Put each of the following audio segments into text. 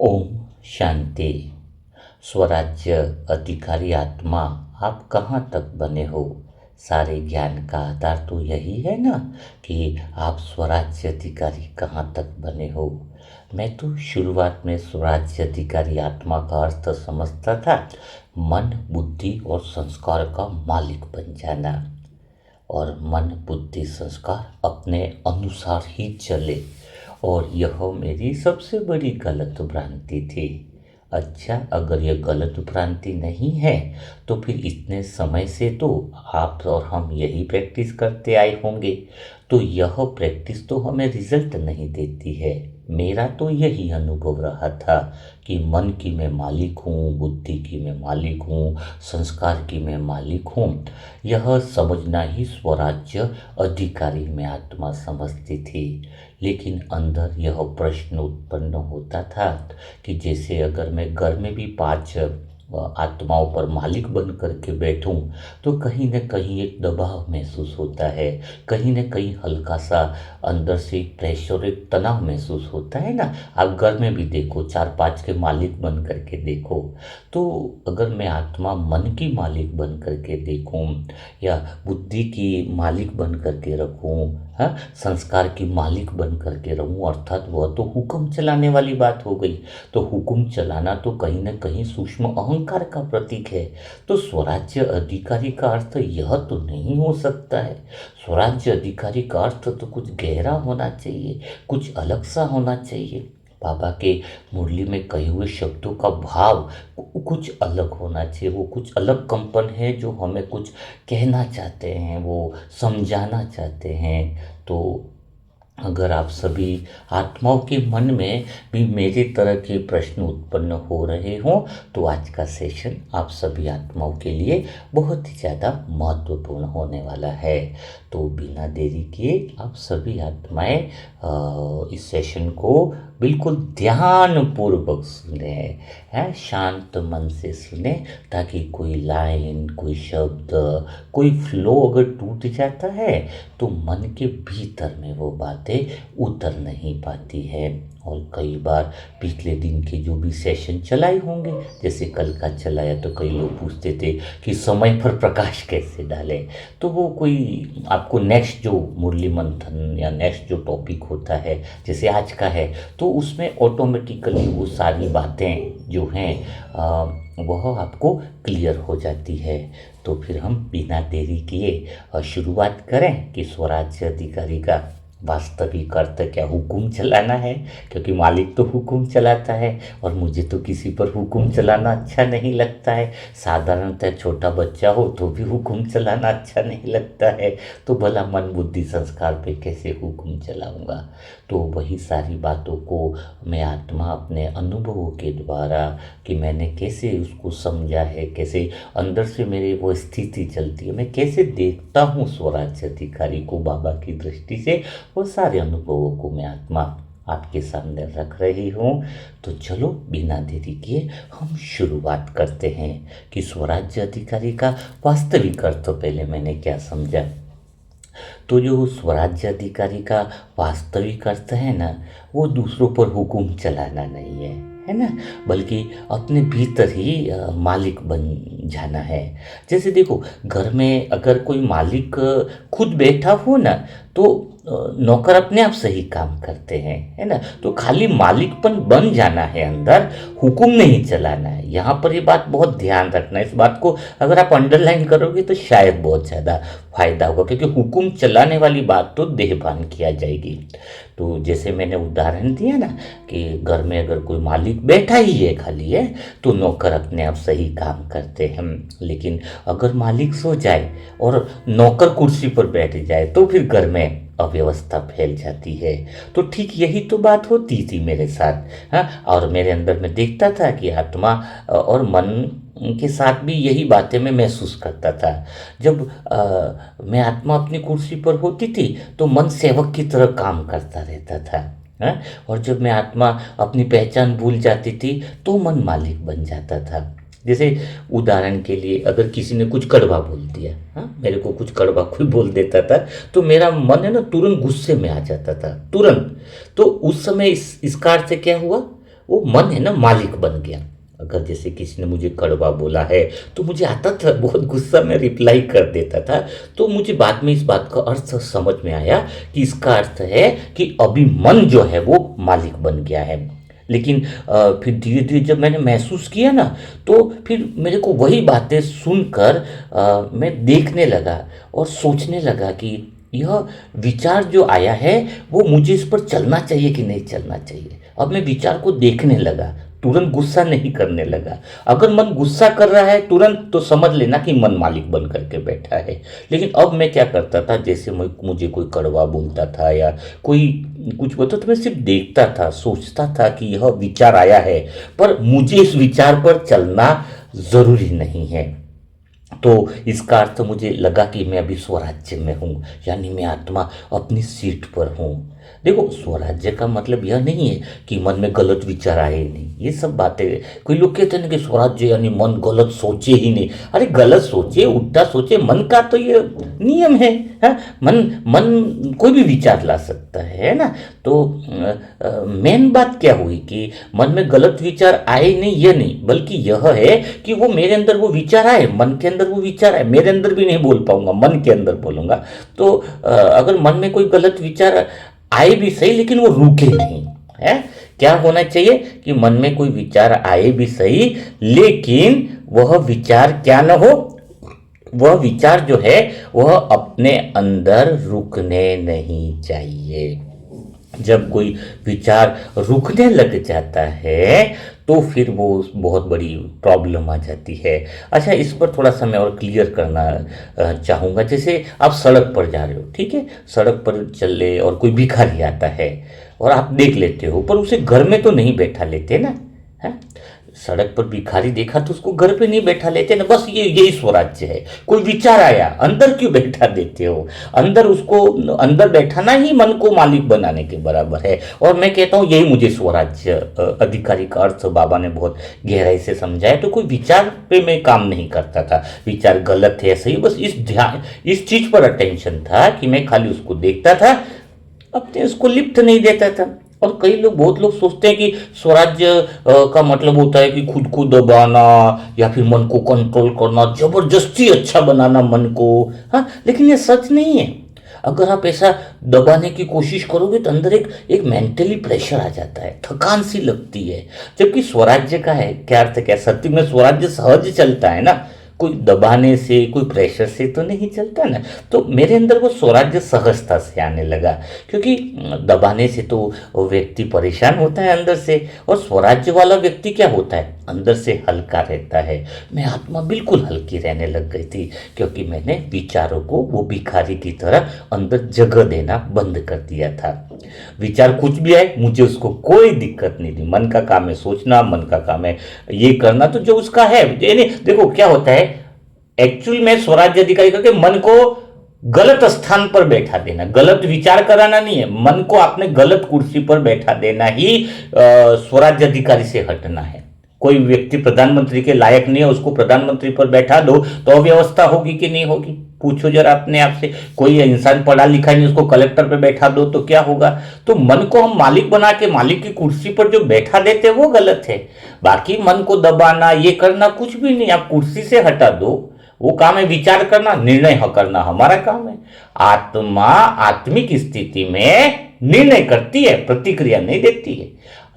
ओम शांति। स्वराज्य अधिकारी आत्मा, आप कहाँ तक बने हो? सारे ज्ञान का आधार तो यही है ना कि आप स्वराज्य अधिकारी कहाँ तक बने हो। मैं तो शुरुआत में स्वराज्य अधिकारी आत्मा का अर्थ समझता था मन, बुद्धि और संस्कार का मालिक बन जाना, और मन, बुद्धि, संस्कार अपने अनुसार ही चले। और यह मेरी सबसे बड़ी गलत भ्रांति थी। अच्छा, अगर यह गलत भ्रांति नहीं है तो फिर इतने समय से तो आप और हम यही प्रैक्टिस करते आए होंगे, तो यह प्रैक्टिस तो हमें रिजल्ट नहीं देती है। मेरा तो यही अनुभव रहा था कि मन की मैं मालिक हूँ, बुद्धि की मैं मालिक हूँ, संस्कार की मैं मालिक हूँ। यह समझना ही स्वराज्य अधिकारी में आत्मा समझती थी। लेकिन अंदर यह प्रश्न उत्पन्न होता था कि जैसे अगर मैं घर में भी 5 आत्माओं पर मालिक बन करके बैठूं तो कहीं न कहीं एक दबाव महसूस होता है, कहीं न कहीं हल्का सा अंदर से एक प्रेशर, एक तनाव महसूस होता है ना। आप घर में भी देखो, 4-5 के मालिक बन करके देखो, तो अगर मैं आत्मा मन की मालिक बन करके देखूं या बुद्धि की मालिक बन करके रखूं, हाँ, संस्कार की मालिक बन करके रहूं, अर्थात वह तो हुक्म चलाने वाली बात हो गई। तो हुक्म चलाना तो कहीं न कहीं सूक्ष्म अहंकार का प्रतीक है। तो स्वराज्य अधिकारी का अर्थ यह तो नहीं हो सकता है। स्वराज्य अधिकारी का अर्थ तो कुछ गहरा होना चाहिए, कुछ अलग सा होना चाहिए। बाबा के मुरली में कहे हुए शब्दों का भाव कुछ अलग होना चाहिए। वो कुछ अलग कंपन है जो हमें कुछ कहना चाहते हैं, वो समझाना चाहते हैं। तो अगर आप सभी आत्माओं के मन में भी मेरी तरह के प्रश्न उत्पन्न हो रहे हों तो आज का सेशन आप सभी आत्माओं के लिए बहुत ही ज़्यादा महत्वपूर्ण होने वाला है। तो बिना देरी किए आप सभी आत्माएं इस सेशन को बिल्कुल ध्यानपूर्वक सुने हैं, शांत मन से सुने, ताकि कोई लाइन, कोई शब्द, कोई फ्लो अगर टूट जाता है तो मन के भीतर में वो बातें उतर नहीं पाती है। और कई बार पिछले दिन के जो भी सेशन चलाए होंगे, जैसे कल का चलाया तो कई लोग पूछते थे कि समय पर प्रकाश कैसे डालें। तो वो कोई आपको नेक्स्ट जो मुरली मंथन या नेक्स्ट जो टॉपिक होता है, जैसे आज का है, तो उसमें ऑटोमेटिकली वो सारी बातें जो हैं वह आपको क्लियर हो जाती है। तो फिर हम बिना देरी किए शुरुआत करें कि स्वराज्य अधिकारी का वास्तविक अर्थ क्या हुक्म चलाना है, क्योंकि मालिक तो हुक्म चलाता है और मुझे तो किसी पर हुक्म चलाना अच्छा नहीं लगता है। साधारणतः छोटा बच्चा हो तो भी हुक्म चलाना अच्छा नहीं लगता है, तो भला मन, बुद्धि, संस्कार पे कैसे हुक्म चलाऊंगा। तो वही सारी बातों को मैं आत्मा अपने अनुभवों के द्वारा कि मैंने कैसे उसको समझा है, कैसे अंदर से मेरे वो स्थिति चलती है, मैं कैसे देखता हूँ स्वराज्य अधिकारी को बाबा की दृष्टि से, वो सारे अनुभवों को मैं आत्मा आपके सामने रख रही हूँ। तो चलो बिना देरी किए हम शुरुआत करते हैं कि स्वराज्य अधिकारी का वास्तविक अर्थ पहले मैंने क्या समझा। तो जो स्वराज्य अधिकारी का वास्तविक अर्थ है ना, वो दूसरों पर हुक्म चलाना नहीं है ना, बल्कि अपने भीतर ही मालिक बन जाना है। जैसे देखो, घर में अगर कोई मालिक खुद बैठा हो ना, तो नौकर अपने आप सही काम करते हैं, है ना। तो खाली मालिकपन बन जाना है अंदर, हुक्म नहीं चलाना है। यहाँ पर ये बात बहुत ध्यान रखना है। इस बात को अगर आप अंडरलाइन करोगे तो शायद बहुत ज़्यादा फायदा होगा, क्योंकि हुक्म चलाने वाली बात तो देहभान किया जाएगी। तो जैसे मैंने उदाहरण दिया ना कि घर में अगर कोई मालिक बैठा ही है खाली है, तो नौकर अपने आप सही काम करते हैं। लेकिन अगर मालिक सो जाए और नौकर कुर्सी पर बैठ जाए तो फिर घर में अव्यवस्था फैल जाती है। तो ठीक यही तो बात होती थी मेरे साथ, हाँ। और मेरे अंदर मैं देखता था कि आत्मा और मन के साथ भी यही बातें मैं महसूस करता था। जब मैं आत्मा अपनी कुर्सी पर होती थी तो मन सेवक की तरह काम करता रहता था, हाँ? और जब मैं आत्मा अपनी पहचान भूल जाती थी तो मन मालिक बन जाता था। जैसे उदाहरण के लिए अगर किसी ने कुछ कड़वा बोल दिया, हाँ, मेरे को कुछ कड़वा कोई बोल देता था, तो मेरा मन है ना तुरंत गुस्से में आ जाता था, तुरंत। तो उस समय इसका अर्थ क्या हुआ, वो मन है ना मालिक बन गया। अगर जैसे किसी ने मुझे कड़वा बोला है तो मुझे आता था, बहुत गुस्सा में रिप्लाई कर देता था। तो मुझे बाद में इस बात का अर्थ समझ में आया कि इसका अर्थ है कि अभी मन जो है वो मालिक बन गया है। लेकिन फिर धीरे धीरे जब मैंने महसूस किया ना, तो फिर मेरे को वही बातें सुनकर मैं देखने लगा और सोचने लगा कि यह विचार जो आया है वो मुझे इस पर चलना चाहिए कि नहीं चलना चाहिए। अब मैं विचार को देखने लगा, तुरंत गुस्सा नहीं करने लगा। अगर मन गुस्सा कर रहा है तुरंत, तो समझ लेना कि मन मालिक बन करके बैठा है। लेकिन अब मैं क्या करता था, जैसे मुझे कोई कड़वा बोलता था या कोई कुछ बोलता तो मैं सिर्फ देखता था, सोचता था कि यह विचार आया है, पर मुझे इस विचार पर चलना जरूरी नहीं है। तो इसका अर्थ मुझे लगा कि मैं अभी स्वराज्य में हूँ, यानी मैं आत्मा अपनी सीट पर हूँ। देखो, स्वराज्य का मतलब यह नहीं है कि मन में गलत विचार आए ही नहीं, ये सब बातें। कोई लोग कहते हैं ना कि स्वराज्य यानी मन गलत सोचे ही नहीं। अरे गलत सोचे, उल्टा सोचे, मन का तो ये नियम है। हाँ, मन मन कोई भी विचार ला सकता है ना। तो मेन बात क्या हुई कि मन में गलत विचार आए नहीं, ये नहीं, बल्कि यह है कि वो मेरे अंदर वो विचार आए, मन के अंदर वो विचार आए। मेरे अंदर भी नहीं बोल पाऊंगा, मन के अंदर बोलूंगा। तो अगर मन में कोई गलत विचार आए भी सही, लेकिन वो रुके नहीं है। क्या होना चाहिए कि मन में कोई विचार आए भी सही, लेकिन वह विचार क्या न हो, वह विचार जो है वह अपने अंदर रुकने नहीं चाहिए। जब कोई विचार रुकने लग जाता है तो फिर वो बहुत बड़ी प्रॉब्लम आ जाती है। अच्छा, इस पर थोड़ा सा मैं और क्लियर करना चाहूँगा। जैसे आप सड़क पर जा रहे हो, ठीक है, सड़क पर चले और कोई भिखारी आता है और आप देख लेते हो, पर उसे घर में तो नहीं बैठा लेते ना। है, सड़क पर भिखारी देखा तो उसको घर पे नहीं बैठा लेते ना। बस ये यही स्वराज्य है। कोई विचार आया, अंदर क्यों बैठा देते हो? अंदर उसको, अंदर बैठाना ही मन को मालिक बनाने के बराबर है। और मैं कहता हूँ यही मुझे स्वराज्य अधिकारी का अर्थ बाबा ने बहुत गहराई से समझाया। तो कोई विचार पे मैं काम नहीं करता था, विचार गलत है सही, बस इस चीज पर अटेंशन था कि मैं खाली उसको देखता था, अपने उसको लिप्त नहीं देता था। और कई लोग, बहुत लोग सोचते हैं कि स्वराज्य का मतलब होता है कि खुद को दबाना या फिर मन को कंट्रोल करना, जबरदस्ती अच्छा बनाना मन को। हाँ, लेकिन ये सच नहीं है। अगर आप ऐसा दबाने की कोशिश करोगे तो अंदर एक मेंटली प्रेशर आ जाता है, थकान सी लगती है। जबकि स्वराज्य का है क्या अर्थ, क्या सत्य में स्वराज्य सहज चलता है ना, कोई दबाने से, कोई प्रेशर से तो नहीं चलता ना। तो मेरे अंदर वो स्वराज्य सहजता से आने लगा, क्योंकि दबाने से तो वो व्यक्ति परेशान होता है अंदर से, और स्वराज्य वाला व्यक्ति क्या होता है, अंदर से हल्का रहता है। मैं आत्मा बिल्कुल हल्की रहने लग गई थी, क्योंकि मैंने विचारों को वो भिखारी की तरह अंदर जगह देना बंद कर दिया था। विचार कुछ भी आए, मुझे उसको कोई दिक्कत नहीं थी। मन का काम है सोचना, मन का काम है ये करना, तो जो उसका है। यानी देखो क्या होता है, एक्चुअल में स्वराज्य अधिकारी करके मन को गलत स्थान पर बैठा देना, गलत विचार कराना नहीं है, मन को आपने गलत कुर्सी पर बैठा देना ही स्वराज्य अधिकारी से हटना है। कोई व्यक्ति प्रधानमंत्री के लायक नहीं है, उसको प्रधानमंत्री पर बैठा दो तो अव्यवस्था होगी कि नहीं होगी? पूछो जरा अपने आप से। कोई इंसान पढ़ा लिखा नहीं, उसको कलेक्टर पे बैठा दो तो क्या होगा? तो मन को हम मालिक बना के मालिक की कुर्सी पर जो बैठा देते वो गलत है। बाकी मन को दबाना, ये करना कुछ भी नहीं, आप कुर्सी से हटा दो, वो काम है विचार करना, निर्णय करना हमारा काम है। आत्मा आत्मिक स्थिति में निर्णय करती है, प्रतिक्रिया नहीं देती है।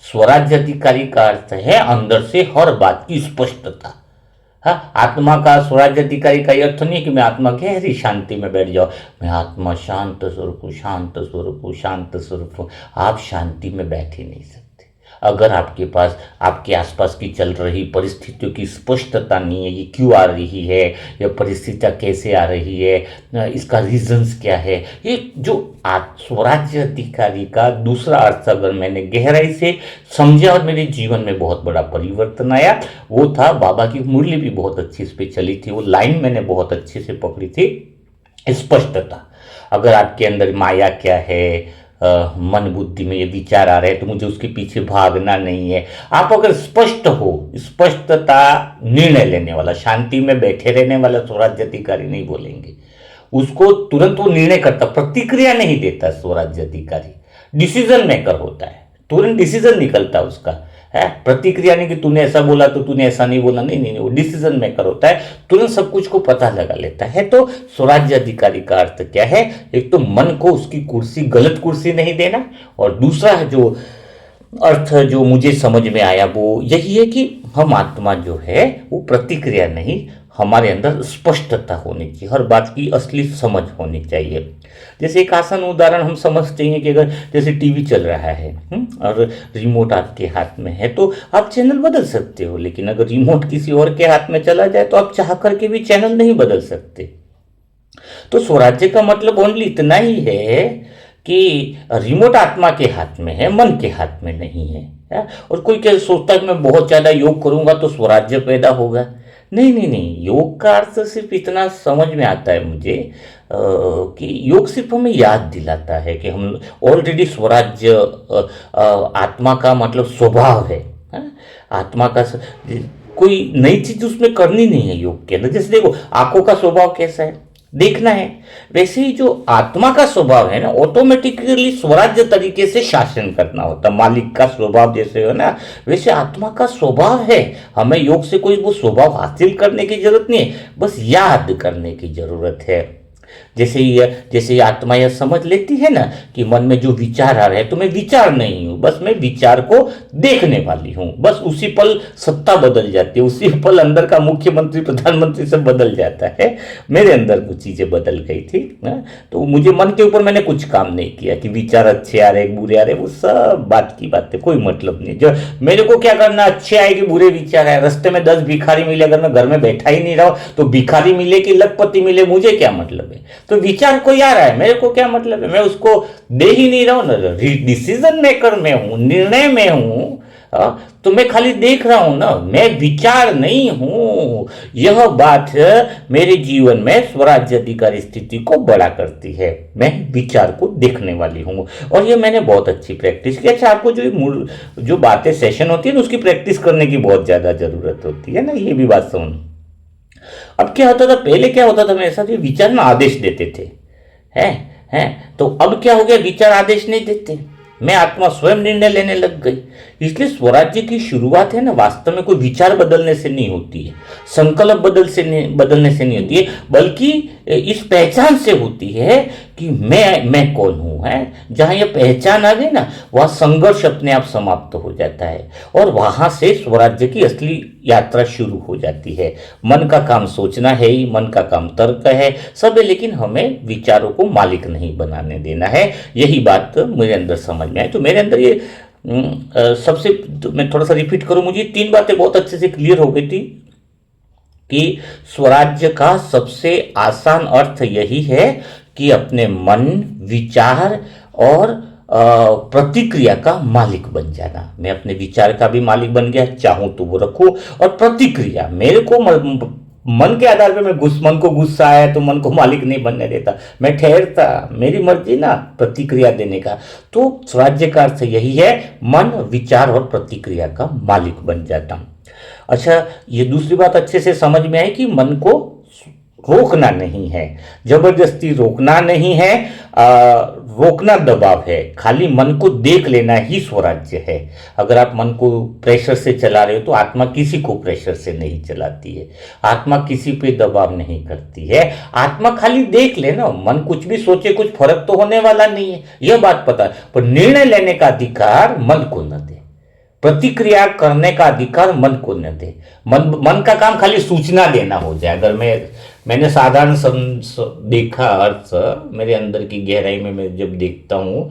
स्वराज्य अधिकारी का अर्थ है अंदर से हर बात की स्पष्टता। हाँ, आत्मा का, स्वराज्य अधिकारी का अर्थ नहीं कि मैं आत्मा गहरी शांति में बैठ जाओ। मैं आत्मा शांत स्वरूप हूँ, शांत स्वरूप हूँ, शांत स्वरूप हूँ। आप शांति में बैठ ही नहीं सकते अगर आपके पास आपके आसपास की चल रही परिस्थितियों की स्पष्टता नहीं है। ये क्यों आ रही है, यह परिस्थितियाँ कैसे आ रही है, इसका रीजंस क्या है। ये जो स्वराज्य अधिकारी का दूसरा अर्थ अगर मैंने गहराई से समझा और मेरे जीवन में बहुत बड़ा परिवर्तन आया, वो था, बाबा की मुरली भी बहुत अच्छी इस पे चली थी, वो लाइन मैंने बहुत अच्छे से पकड़ी थी, स्पष्टता। अगर आपके अंदर माया क्या है, मन बुद्धि में ये विचार आ रहे हैं तो मुझे उसके पीछे भागना नहीं है। आप अगर स्पष्ट हो, स्पष्टता निर्णय लेने वाला, शांति में बैठे रहने वाला स्वराज्य अधिकारी नहीं बोलेंगे, उसको तुरंत वो निर्णय करता, प्रतिक्रिया नहीं देता। स्वराज्य अधिकारी डिसीजन मेकर होता है, तुरंत डिसीजन निकलता उसका, है। प्रतिक्रिया नहीं कि तूने ऐसा बोला तो तूने ऐसा नहीं बोला, नहीं नहीं नहीं, वो डिसीजन मेकर होता है, तुरंत सब कुछ को पता लगा लेता है। तो स्वराज्य अधिकारी का अर्थ क्या है? एक तो मन को उसकी कुर्सी, गलत कुर्सी नहीं देना, और दूसरा जो अर्थ जो मुझे समझ में आया वो यही है कि हम आत्मा जो है वो प्रतिक्रिया नहीं, हमारे अंदर स्पष्टता होनी चाहिए, हर बात की असली समझ होनी चाहिए। जैसे एक आसान उदाहरण हम समझते हैं कि अगर जैसे टीवी चल रहा है और रिमोट आपके हाथ में है तो आप चैनल बदल सकते हो, लेकिन अगर रिमोट किसी और के हाथ में चला जाए तो आप चाह करके भी चैनल नहीं बदल सकते। तो स्वराज्य का मतलब ओनली इतना ही है कि रिमोट आत्मा के हाथ में है, मन के हाथ में नहीं है। और कोई क्या सोचता है कि मैं बहुत ज्यादा योग करूंगा तो स्वराज्य पैदा होगा। नहीं नहीं नहीं, योग का अर्थ सिर्फ इतना समझ में आता है मुझे कि योग सिर्फ हमें याद दिलाता है कि हम ऑलरेडी स्वराज्य, आत्मा का मतलब स्वभाव है। आत्मा का कोई नई चीज उसमें करनी नहीं है योग के अंदर। जैसे देखो आंखों का स्वभाव कैसा है, देखना है, वैसे ही जो आत्मा का स्वभाव है ना, ऑटोमेटिकली स्वराज्य तरीके से शासन करना होता। मालिक का स्वभाव जैसे हो ना, वैसे आत्मा का स्वभाव है। हमें योग से कोई वो स्वभाव हासिल करने की जरूरत नहीं है, बस याद करने की जरूरत है। जैसे ही आत्मा यह समझ लेती है ना कि मन में जो विचार आ रहे हैं तो मैं विचार नहीं हूं, बस मैं विचार को देखने वाली हूं, बस उसी पल सत्ता बदल जाती है, उसी पल अंदर का मुख्यमंत्री प्रधानमंत्री सब बदल जाता है। मेरे अंदर कुछ चीजें बदल गई थी ना? तो मुझे मन के ऊपर मैंने कुछ काम नहीं किया कि विचार अच्छे आ रहे बुरे आ रहे, वो सब बात की बात है, कोई मतलब नहीं। जो मेरे को क्या करना, अच्छे आए कि बुरे विचार आए, रास्ते में 10 भिखारी मिले, अगर मैं घर में बैठा ही नहीं रहा तो भिखारी मिले कि लखपति मिले, मुझे क्या मतलब है। तो विचार कोई आ रहा है, मेरे को क्या मतलब है, मैं उसको दे ही नहीं रहा हूं ना। डिसीजन मेकर में हूं, निर्णय में हूं, तो मैं खाली देख रहा हूं ना, मैं विचार नहीं हूं। यह बात मेरे जीवन में स्वराज्य अधिकारी स्थिति को बड़ा करती है। मैं विचार को देखने वाली हूं, और ये मैंने बहुत अच्छी प्रैक्टिस की। अच्छा, आपको जो बातें सेशन होती है ना, उसकी प्रैक्टिस करने की बहुत ज्यादा जरूरत होती है ना, ये भी बात समझ। अब क्या होता था, पहले क्या होता था मेरे साथ, ये विचार ना आदेश देते थे, हैं तो अब क्या हो गया, विचार आदेश नहीं देते, मैं आत्मा स्वयं निर्णय लेने लग गई। इसलिए स्वराज्य की शुरुआत है ना, वास्तव में कोई विचार बदलने से नहीं होती है, संकल्प बदलने से नहीं होती है, बल्कि इस पहचान से होती है कि मैं कौन हूं। है जहां यह पहचान आ गई ना, वह संघर्ष अपने आप समाप्त हो जाता है, और वहां से स्वराज्य की असली यात्रा शुरू हो जाती है। मन का काम सोचना है ही, मन का काम तर्क है, सब है, लेकिन हमें विचारों को मालिक नहीं बनाने देना है। यही बात मेरे अंदर समझ में आई। तो मेरे अंदर ये सबसे, तो मैं थोड़ा सा रिपीट करूं, मुझे 3 बातें बहुत अच्छे से क्लियर हो गई थी कि स्वराज्य का सबसे आसान अर्थ यही है कि अपने मन, विचार और प्रतिक्रिया का मालिक बन जाना। मैं अपने विचार का भी मालिक बन गया, चाहूं तो वो रखूं, और प्रतिक्रिया मेरे को मन के आधार पे, मन को गुस्सा आया तो मन को मालिक नहीं बनने देता, मैं ठहरता, मेरी मर्जी ना प्रतिक्रिया देने का। तो स्वराज्य का अर्थ यही है, मन, विचार और प्रतिक्रिया का मालिक बन जाता। अच्छा, ये दूसरी बात अच्छे से समझ में आई कि मन को रोकना नहीं है, जबरदस्ती रोकना नहीं है, रोकना दबाव है, खाली मन को देख लेना ही स्वराज्य है। अगर आप मन को प्रेशर से चला रहे हो तो आत्मा किसी को प्रेशर से नहीं चलाती है, आत्मा किसी पे दबाव नहीं करती है, आत्मा खाली देख लेना, मन कुछ भी सोचे कुछ फर्क तो होने वाला नहीं है, यह बात पता है। पर निर्णय लेने का अधिकार मन को न दे, प्रतिक्रिया करने का अधिकार मन को न दे। मन का काम खाली सूचना देना हो जाए। अगर मैंने साधारण देखा अर्थ, मेरे अंदर की गहराई में मैं जब देखता हूं,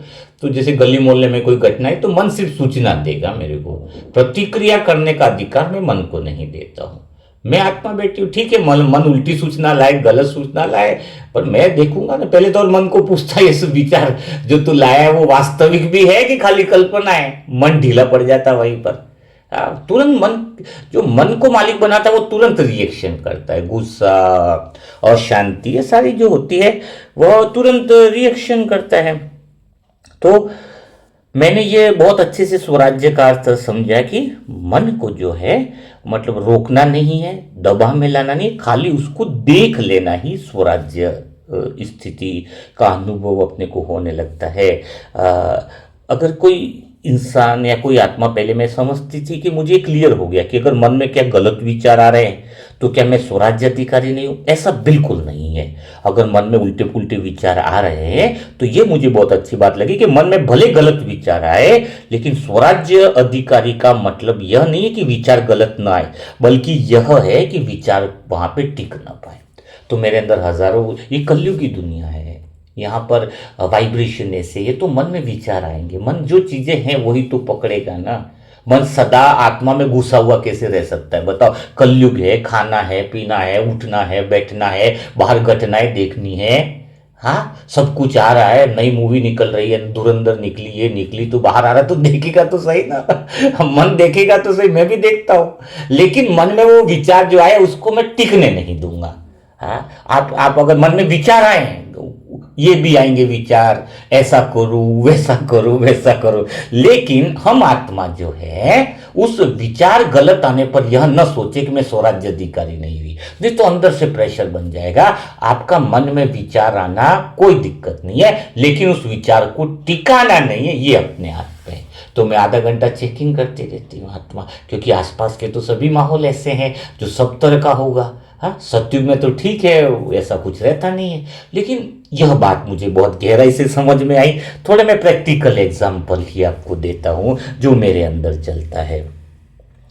तो जैसे गली मोहल्ले में कोई घटना है तो मन सिर्फ सूचना देगा मेरे को, प्रतिक्रिया करने का अधिकार मैं मन को नहीं देता हूं। मैं आत्मा बैठी हूँ, ठीक है, मन उल्टी सूचना लाए, गलत सूचना लाए, पर मैं देखूंगा ना, पहले तो और मन को पूछता है, ये विचार जो तू लाया है वो वास्तविक भी है कि खाली कल्पना है। मन ढीला पड़ जाता वहीं पर। तुरंत मन, जो मन को मालिक बनाता है वो तुरंत रिएक्शन करता है, गुस्सा और शांति, ये सारी जो होती है वह तुरंत रिएक्शन करता है। तो मैंने ये बहुत अच्छे से स्वराज्य का अर्थ समझा कि मन को जो है मतलब रोकना नहीं है, दबाव में लाना नहीं, खाली उसको देख लेना ही स्वराज्य स्थिति का अनुभव अपने को होने लगता है। अगर कोई इंसान या कोई आत्मा, पहले मैं समझती थी कि मुझे क्लियर हो गया कि अगर मन में क्या गलत विचार आ रहे हैं तो क्या मैं स्वराज्य अधिकारी नहीं हूं। ऐसा बिल्कुल नहीं है। अगर मन में उल्टे पुल्टे विचार आ रहे हैं तो ये मुझे बहुत अच्छी बात लगी कि मन में भले गलत विचार आए, लेकिन स्वराज्य अधिकारी का मतलब यह नहीं है कि विचार गलत ना आए, बल्कि यह है कि विचार वहां पे टिक ना पाए। तो मेरे अंदर हजारों, ये कलयुग की दुनिया है, यहाँ पर वाइब्रेशन ऐसे, ये तो मन में विचार आएंगे। मन जो चीजें हैं वही तो पकड़ेगा ना। मन सदा आत्मा में घुसा हुआ कैसे रह सकता है बताओ। कलयुग है, खाना है, पीना है, उठना है, बैठना है, बाहर घटनाएं देखनी है। हाँ, सब कुछ आ रहा है, नई मूवी निकल रही है, धुरंधर निकली, ये निकली, तो बाहर आ रहा है तो देखेगा तो सही ना। मन देखेगा तो सही, मैं भी देखता हूं, लेकिन मन में वो विचार जो आए उसको मैं टिकने नहीं दूंगा। हाँ, आप अगर मन में विचार आए, ये भी आएंगे विचार, ऐसा करूं, वैसा करूं, वैसा करूं, लेकिन हम आत्मा जो है उस विचार गलत आने पर यह न सोचे कि मैं स्वराज्य अधिकारी नहीं हुई, नहीं तो अंदर से प्रेशर बन जाएगा। आपका मन में विचार आना कोई दिक्कत नहीं है, लेकिन उस विचार को टिकाना नहीं है, ये अपने हाथ में है। तो मैं आधा घंटा चेकिंग करती रहती हूँ आत्मा, क्योंकि आसपास के तो सभी माहौल ऐसे हैं जो सब तरह का होगा। हाँ, सत्युग में तो ठीक है, ऐसा कुछ रहता नहीं है, लेकिन यह बात मुझे बहुत गहराई से समझ में आई। थोड़े मैं प्रैक्टिकल एग्जांपल ही आपको देता हूं जो मेरे अंदर चलता है।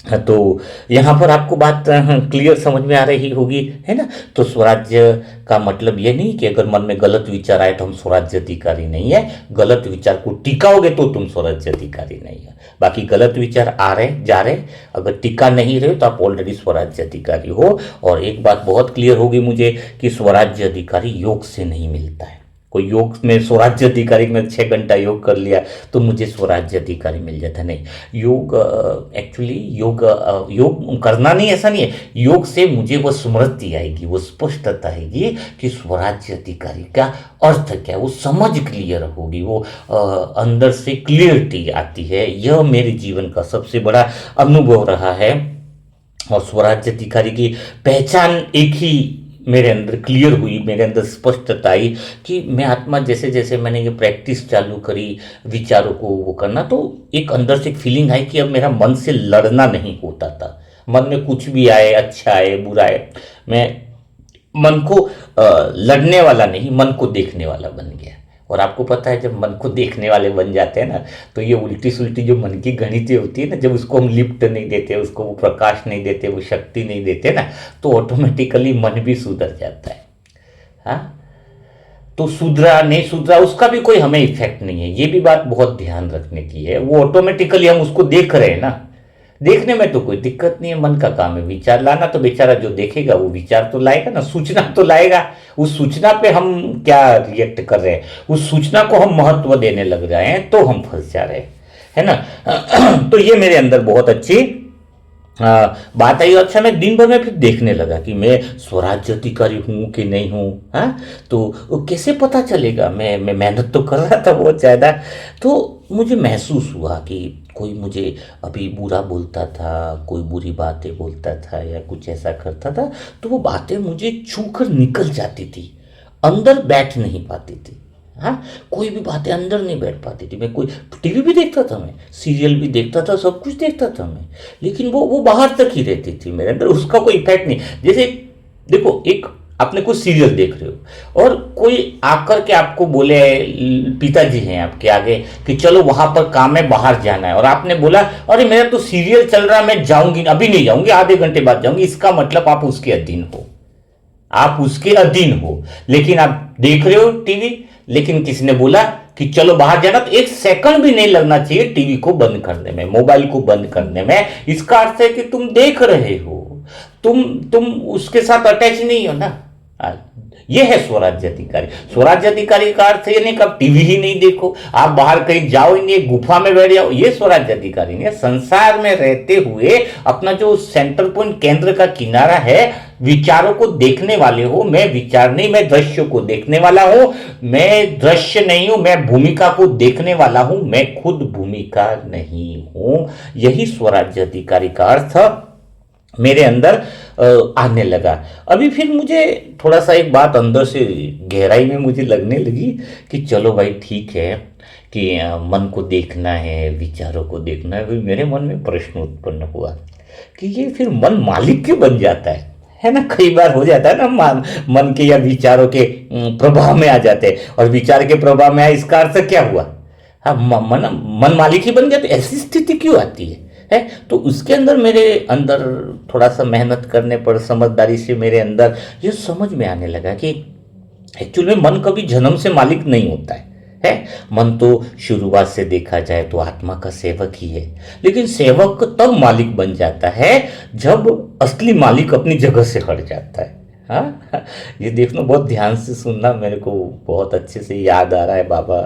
हाँ, तो यहाँ पर आपको बात क्लियर समझ में आ रही होगी, है ना। तो स्वराज्य का मतलब ये नहीं कि अगर मन में गलत विचार आए तो हम स्वराज्य अधिकारी नहीं है। गलत विचार को टिकाओगे तो तुम स्वराज्य अधिकारी नहीं है। बाकी गलत विचार आ रहे जा रहे, अगर टिका नहीं रहे तो आप ऑलरेडी स्वराज्य अधिकारी हो। और एक बात बहुत क्लियर होगी मुझे कि स्वराज्य अधिकारी योग से नहीं मिलता है। कोई योग में स्वराज्य अधिकारी में 6 घंटा योग कर लिया तो मुझे स्वराज्य अधिकारी मिल जाता, नहीं। योग एक्चुअली योग करना नहीं, ऐसा नहीं है। योग से मुझे वो स्मृति आएगी, वो स्पष्टता आएगी कि स्वराज्य अधिकारी का अर्थ क्या है, वो समझ क्लियर होगी, वो अंदर से क्लियरिटी आती है। यह मेरे जीवन का सबसे बड़ा अनुभव रहा है। और स्वराज्य अधिकारी की पहचान एक ही मेरे अंदर क्लियर हुई, मेरे अंदर स्पष्टता आई कि मैं आत्मा, जैसे जैसे मैंने ये प्रैक्टिस चालू करी विचारों को वो करना, तो एक अंदर से एक फीलिंग आई कि अब मेरा मन से लड़ना नहीं होता था। मन में कुछ भी आए, अच्छा आए, बुरा आए, मैं मन को लड़ने वाला नहीं, मन को देखने वाला बन गया। और आपको पता है जब मन को देखने वाले बन जाते हैं ना, तो ये उल्टी सुल्टी जो मन की गणितें होती है ना, जब उसको हम लिफ्ट नहीं देते, उसको वो प्रकाश नहीं देते, वो शक्ति नहीं देते ना, तो ऑटोमेटिकली मन भी सुधर जाता है। हाँ, तो सुधरा नहीं सुधरा उसका भी कोई हमें इफेक्ट नहीं है, ये भी बात बहुत ध्यान रखने की है। वो ऑटोमेटिकली हम उसको देख रहे हैं ना, देखने में तो कोई दिक्कत नहीं है, मन का काम है। विचार लाना तो बेचारा जो देखेगा वो विचार तो लाएगा ना, सूचना तो लाएगा। उस सूचना पे हम क्या रिएक्ट कर रहे हैं, उस सूचना को हम महत्व देने लग रहे हैं तो हम फंस जा रहे हैं, है ना। तो ये मेरे अंदर बहुत अच्छी बात आई। अच्छा, मैं दिन भर में फिर देखने लगा कि मैं स्वराज्य अधिकारी हूँ कि नहीं हूँ। हाँ, तो कैसे पता चलेगा, मैं मेहनत तो कर रहा था बहुत ज़्यादा। तो मुझे महसूस हुआ कि कोई मुझे अभी बुरा बोलता था, कोई बुरी बातें बोलता था या कुछ ऐसा करता था, तो वो बातें मुझे छू कर निकल जाती थी, अंदर बैठ नहीं पाती थी। हाँ, कोई भी बातें अंदर नहीं बैठ पाती थी। मैं कोई टीवी भी देखता था, मैं सीरियल भी देखता था, सब कुछ देखता था मैं, लेकिन वो बाहर तक ही रहती थी मेरे अंदर, उसका कोई इफेक्ट नहीं। जैसे देखो, एक आपने कोई सीरियल देख रहे हो और कोई आकर के आपको बोले, पिताजी हैं आपके आगे, कि चलो वहां पर काम है, बाहर जाना है, और आपने बोला अरे मेरा तो सीरियल चल रहा है, मैं जाऊंगी, अभी नहीं जाऊंगी, आधे घंटे बाद जाऊंगी। इसका मतलब आप उसके अधीन हो, आप उसके अधीन हो। लेकिन आप देख रहे हो टीवी, लेकिन किसी ने बोला कि चलो बाहर जाना, तो 1 सेकंड भी नहीं लगना चाहिए टीवी को बंद करने में, मोबाइल को बंद करने में। इसका अर्थ है कि तुम देख रहे हो, तुम उसके साथ अटैच नहीं हो ना। ये है स्वराज्य अधिकारी। स्वराज्य अधिकारी का अर्थ ये नहीं कि आप टीवी ही नहीं देखो, आप बाहर कहीं जाओ ही नहीं, गुफा में बैठ जाओ, ये स्वराज्य अधिकारी नहीं है। संसार में रहते हुए अपना जो सेंटर पॉइंट, केंद्र का किनारा है, विचारों को देखने वाले हो। मैं विचार नहीं, मैं दृश्य को देखने वाला हूं। मैं दृश्य नहीं हूं, मैं भूमिका को देखने वाला हूं, मैं खुद भूमिका नहीं हूं। यही स्वराज्य अधिकारी का अर्थ मेरे अंदर आने लगा। अभी फिर मुझे थोड़ा सा एक बात अंदर से गहराई में मुझे लगने लगी कि चलो भाई ठीक है कि मन को देखना है, विचारों को देखना है। मेरे मन में प्रश्न उत्पन्न हुआ कि ये फिर मन मालिक क्यों बन जाता है ना? कई बार हो जाता है ना, मन के या विचारों के प्रभाव में आ जाते हैं, और विचार के प्रभाव में आए, इसका अर्थ क्या हुआ? हाँ, मन मालिक ही बन जाते। ऐसी स्थिति क्यों आती है? तो उसके अंदर, मेरे अंदर थोड़ा सा मेहनत करने पर, समझदारी से मेरे अंदर ये समझ में आने लगा कि एक्चुअल में मन कभी जन्म से मालिक नहीं होता है। मन तो शुरुआत से देखा जाए तो आत्मा का सेवक ही है, लेकिन सेवक तब मालिक बन जाता है जब असली मालिक अपनी जगह से हट जाता है। हाँ, ये देखना, बहुत ध्यान से सुनना, मेरे को बहुत अच्छे से याद आ रहा है बाबा,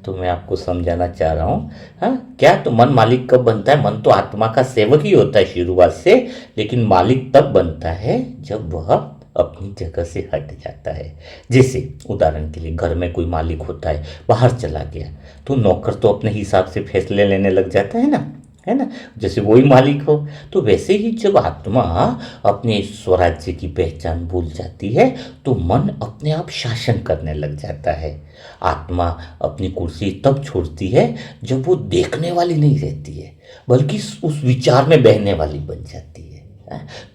तो मैं आपको समझाना चाह रहा हूँ। हाँ, क्या? तो मन मालिक कब बनता है? मन तो आत्मा का सेवक ही होता है शुरुआत से, लेकिन मालिक तब बनता है जब वह अपनी जगह से हट जाता है। जैसे उदाहरण के लिए, घर में कोई मालिक होता है, बाहर चला गया, तो नौकर तो अपने हिसाब से फैसले लेने लग जाता है ना, जैसे वही मालिक हो। तो वैसे ही जब आत्मा अपने स्वराज्य की पहचान भूल जाती है, तो मन अपने आप शासन करने लग जाता है। आत्मा अपनी कुर्सी तब छोड़ती है जब वो देखने वाली नहीं रहती है, बल्कि उस विचार में बहने वाली बन जाती है।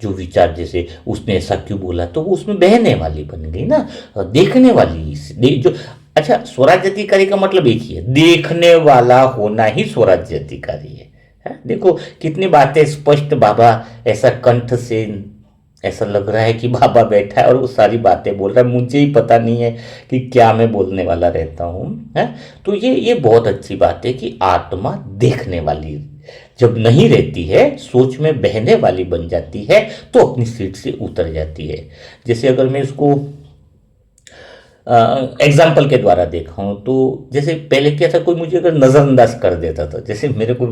जो विचार, जैसे उसने ऐसा क्यों बोला, तो वो उसमें बहने वाली बन गई ना, देखने वाली जो। अच्छा, स्वराज्य अधिकारी का मतलब एक ही है, देखने वाला होना ही स्वराज्य अधिकारी है। देखो कितनी बातें स्पष्ट, बाबा ऐसा कंठ से ऐसा लग रहा है कि बाबा बैठा है और वो सारी बातें बोल रहा है, मुझे ही पता नहीं है कि क्या मैं बोलने वाला रहता हूँ। तो ये बहुत अच्छी बात है कि आत्मा देखने वाली जब नहीं रहती है, सोच में बहने वाली बन जाती है, तो अपनी सीट से उतर जाती है। जैसे अगर मैं इसको एग्जाम्पल के द्वारा देखा हूँ, तो जैसे पहले क्या था, कोई मुझे अगर नज़रअंदाज कर देता था, जैसे मेरे को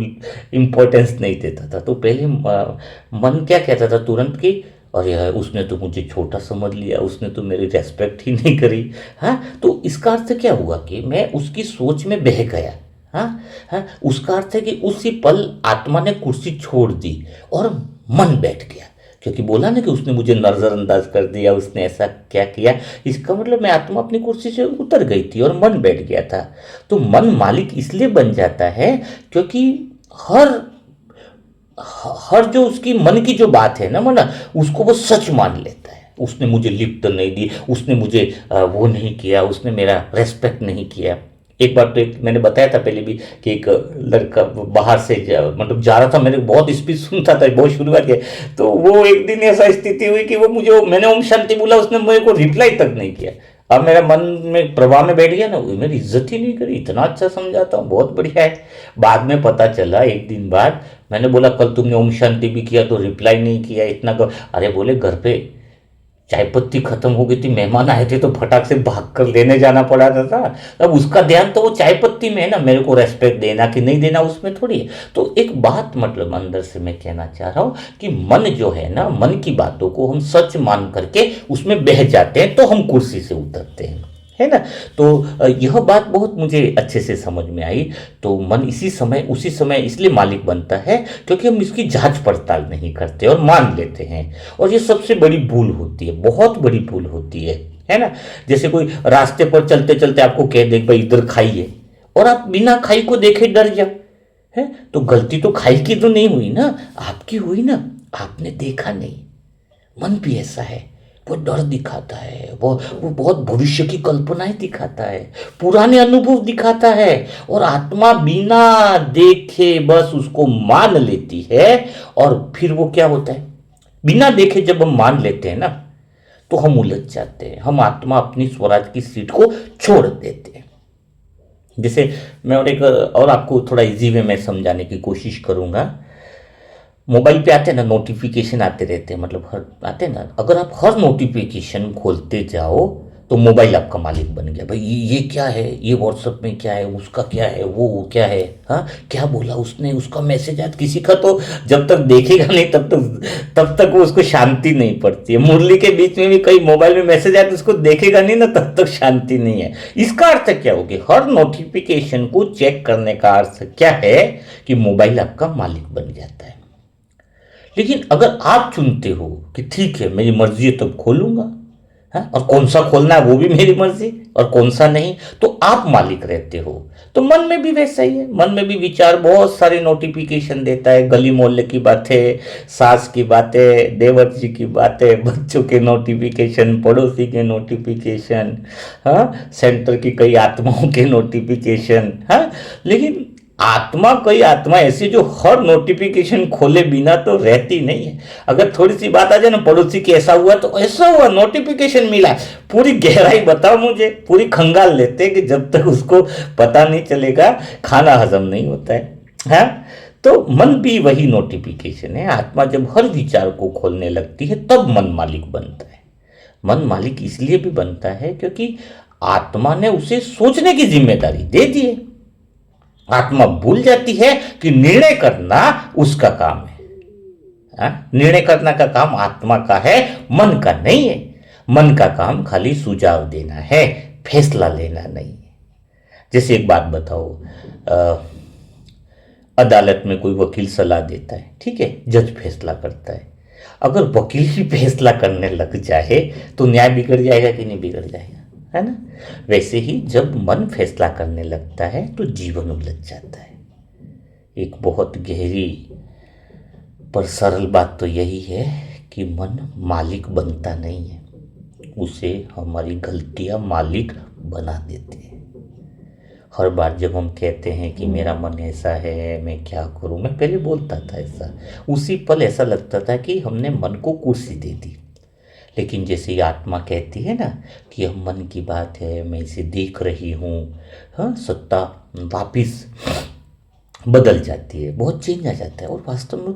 इम्पोर्टेंस नहीं देता था, तो पहले मन क्या कहता था तुरंत कि अरे यार, उसने तो मुझे छोटा समझ लिया, उसने तो मेरी रेस्पेक्ट ही नहीं करी। हाँ, तो इसका अर्थ क्या हुआ कि मैं उसकी सोच में बह गया। हाँ हाँ, उसका अर्थ है कि उसी पल आत्मा ने कुर्सी छोड़ दी और मन बैठ गया, क्योंकि बोला ना कि उसने मुझे नजरअंदाज कर दिया, उसने ऐसा क्या किया। इसका मतलब मैं आत्मा अपनी कुर्सी से उतर गई थी और मन बैठ गया था। तो मन मालिक इसलिए बन जाता है क्योंकि हर हर जो उसकी मन की जो बात है ना, मन उसको वो सच मान लेता है। उसने मुझे लिफ्ट नहीं दी, उसने मुझे वो नहीं किया, उसने मेरा रेस्पेक्ट नहीं किया। एक बार तो एक मैंने बताया था पहले भी कि एक लड़का बाहर से मतलब जा रहा था, मैंने बहुत स्पीच सुनता था, बहुत शुरुआत किया, तो वो एक दिन ऐसा स्थिति हुई कि वो मुझे, मैंने ओम शांति बोला, उसने मेरे को रिप्लाई तक नहीं किया। अब मेरा मन में प्रभाव में बैठ गया ना, मेरी इज्जत ही नहीं करी, इतना अच्छा समझाता हूँ, बहुत बढ़िया है। बाद में पता चला, एक दिन बाद मैंने बोला कल तुमने ओम शांति भी किया तो रिप्लाई नहीं किया, इतना अरे बोले घर पे चाय पत्ती खत्म हो गई थी, मेहमान आए थे, तो फटाक से भाग कर लेने जाना पड़ा था। अब उसका ध्यान तो वो चाय पत्ती में है ना, मेरे को रेस्पेक्ट देना कि नहीं देना उसमें थोड़ी है। तो एक बात मतलब अंदर से मैं कहना चाह रहा हूँ कि मन जो है ना, मन की बातों को हम सच मान करके उसमें बह जाते हैं, तो हम कुर्सी से उतरते हैं, है ना। तो यह बात बहुत मुझे अच्छे से समझ में आई। तो मन इसी समय उसी समय इसलिए मालिक बनता है क्योंकि हम इसकी जांच पड़ताल नहीं करते और मान लेते हैं, और ये सबसे बड़ी भूल होती है, बहुत बड़ी भूल होती है ना। जैसे कोई रास्ते पर चलते चलते आपको कह दे भाई इधर खाई है, और आप बिना खाई को देखे डर जाओ, है तो गलती तो खाई की तो नहीं हुई ना, आपकी हुई ना, आपने देखा नहीं। मन भी ऐसा है, वो डर दिखाता है, वो बहुत भविष्य की कल्पनाएं दिखाता है, पुराने अनुभव दिखाता है, और आत्मा बिना देखे बस उसको मान लेती है। और फिर वो क्या होता है, बिना देखे जब हम मान लेते हैं ना, तो हम उलझ जाते हैं, हम आत्मा अपनी स्वराज की सीट को छोड़ देते हैं। जैसे मैं और आपको थोड़ा इजी वे में समझाने की कोशिश करूंगा। मोबाइल पे आते हैं ना नोटिफिकेशन, आते रहते हैं, मतलब हर आते हैं ना, अगर आप हर नोटिफिकेशन खोलते जाओ तो मोबाइल आपका मालिक बन गया। भाई ये क्या है, ये व्हाट्सएप में क्या है, उसका क्या है, वो क्या है, हाँ क्या बोला उसने, उसका मैसेज आया किसी का, तो जब तक देखेगा नहीं तब तक वो उसको शांति नहीं पड़ती है। मुरली के बीच में भी कई मोबाइल में मैसेज आया तो उसको देखेगा नहीं ना, तब तक शांति नहीं है। इसका अर्थ क्या होगी, हर नोटिफिकेशन को चेक करने का अर्थ क्या है कि मोबाइल आपका मालिक बन जाता है। लेकिन अगर आप चुनते हो कि ठीक है मेरी मर्जी है तब खोलूंगा, हाँ, और कौन सा खोलना है वो भी मेरी मर्जी, और कौन सा नहीं, तो आप मालिक रहते हो। तो मन में भी वैसा ही है, मन में भी विचार बहुत सारे नोटिफिकेशन देता है, गली मोहल्ले की बातें, सास की बातें, देवर जी की बातें, बच्चों के नोटिफिकेशन, पड़ोसी के नोटिफिकेशन, हाँ, सेंटर की कई आत्माओं के नोटिफिकेशन, हाँ। लेकिन आत्मा, कोई आत्मा ऐसी जो हर नोटिफिकेशन खोले बिना तो रहती नहीं है। अगर थोड़ी सी बात आ जाए ना, पड़ोसी की ऐसा हुआ तो ऐसा हुआ, नोटिफिकेशन मिला, पूरी गहराई बताओ मुझे, पूरी खंगाल लेते कि जब तक उसको पता नहीं चलेगा खाना हजम नहीं होता है। हाँ, तो मन भी वही नोटिफिकेशन है। आत्मा जब हर विचार को खोलने लगती है तब मन मालिक बनता है। मन मालिक इसलिए भी बनता है क्योंकि आत्मा ने उसे सोचने की जिम्मेदारी दे दी है। आत्मा भूल जाती है कि निर्णय करना उसका काम है। निर्णय करना का काम आत्मा का है, मन का नहीं है। मन का काम खाली सुझाव देना है, फैसला लेना नहीं है। जैसे एक बात बताओ, अदालत में कोई वकील सलाह देता है, ठीक है, जज फैसला करता है। अगर वकील ही फैसला करने लग जाए तो न्याय बिगड़ जाएगा कि नहीं बिगड़ जाएगा, है ना। वैसे ही जब मन फैसला करने लगता है तो जीवन उलझ जाता है। एक बहुत गहरी पर सरल बात तो यही है कि मन मालिक बनता नहीं है, उसे हमारी गलतियां मालिक बना देते हैं। हर बार जब हम कहते हैं कि मेरा मन ऐसा है, मैं क्या करूं, मैं पहले बोलता था ऐसा, उसी पल ऐसा लगता था कि हमने मन को कुर्सी दे दी। लेकिन जैसे ही आत्मा कहती है ना कि हम मन की बात है, मैं इसे देख रही हूँ, हाँ, सत्ता वापिस बदल जाती है, बहुत चेंज आ जाता है। और वास्तव में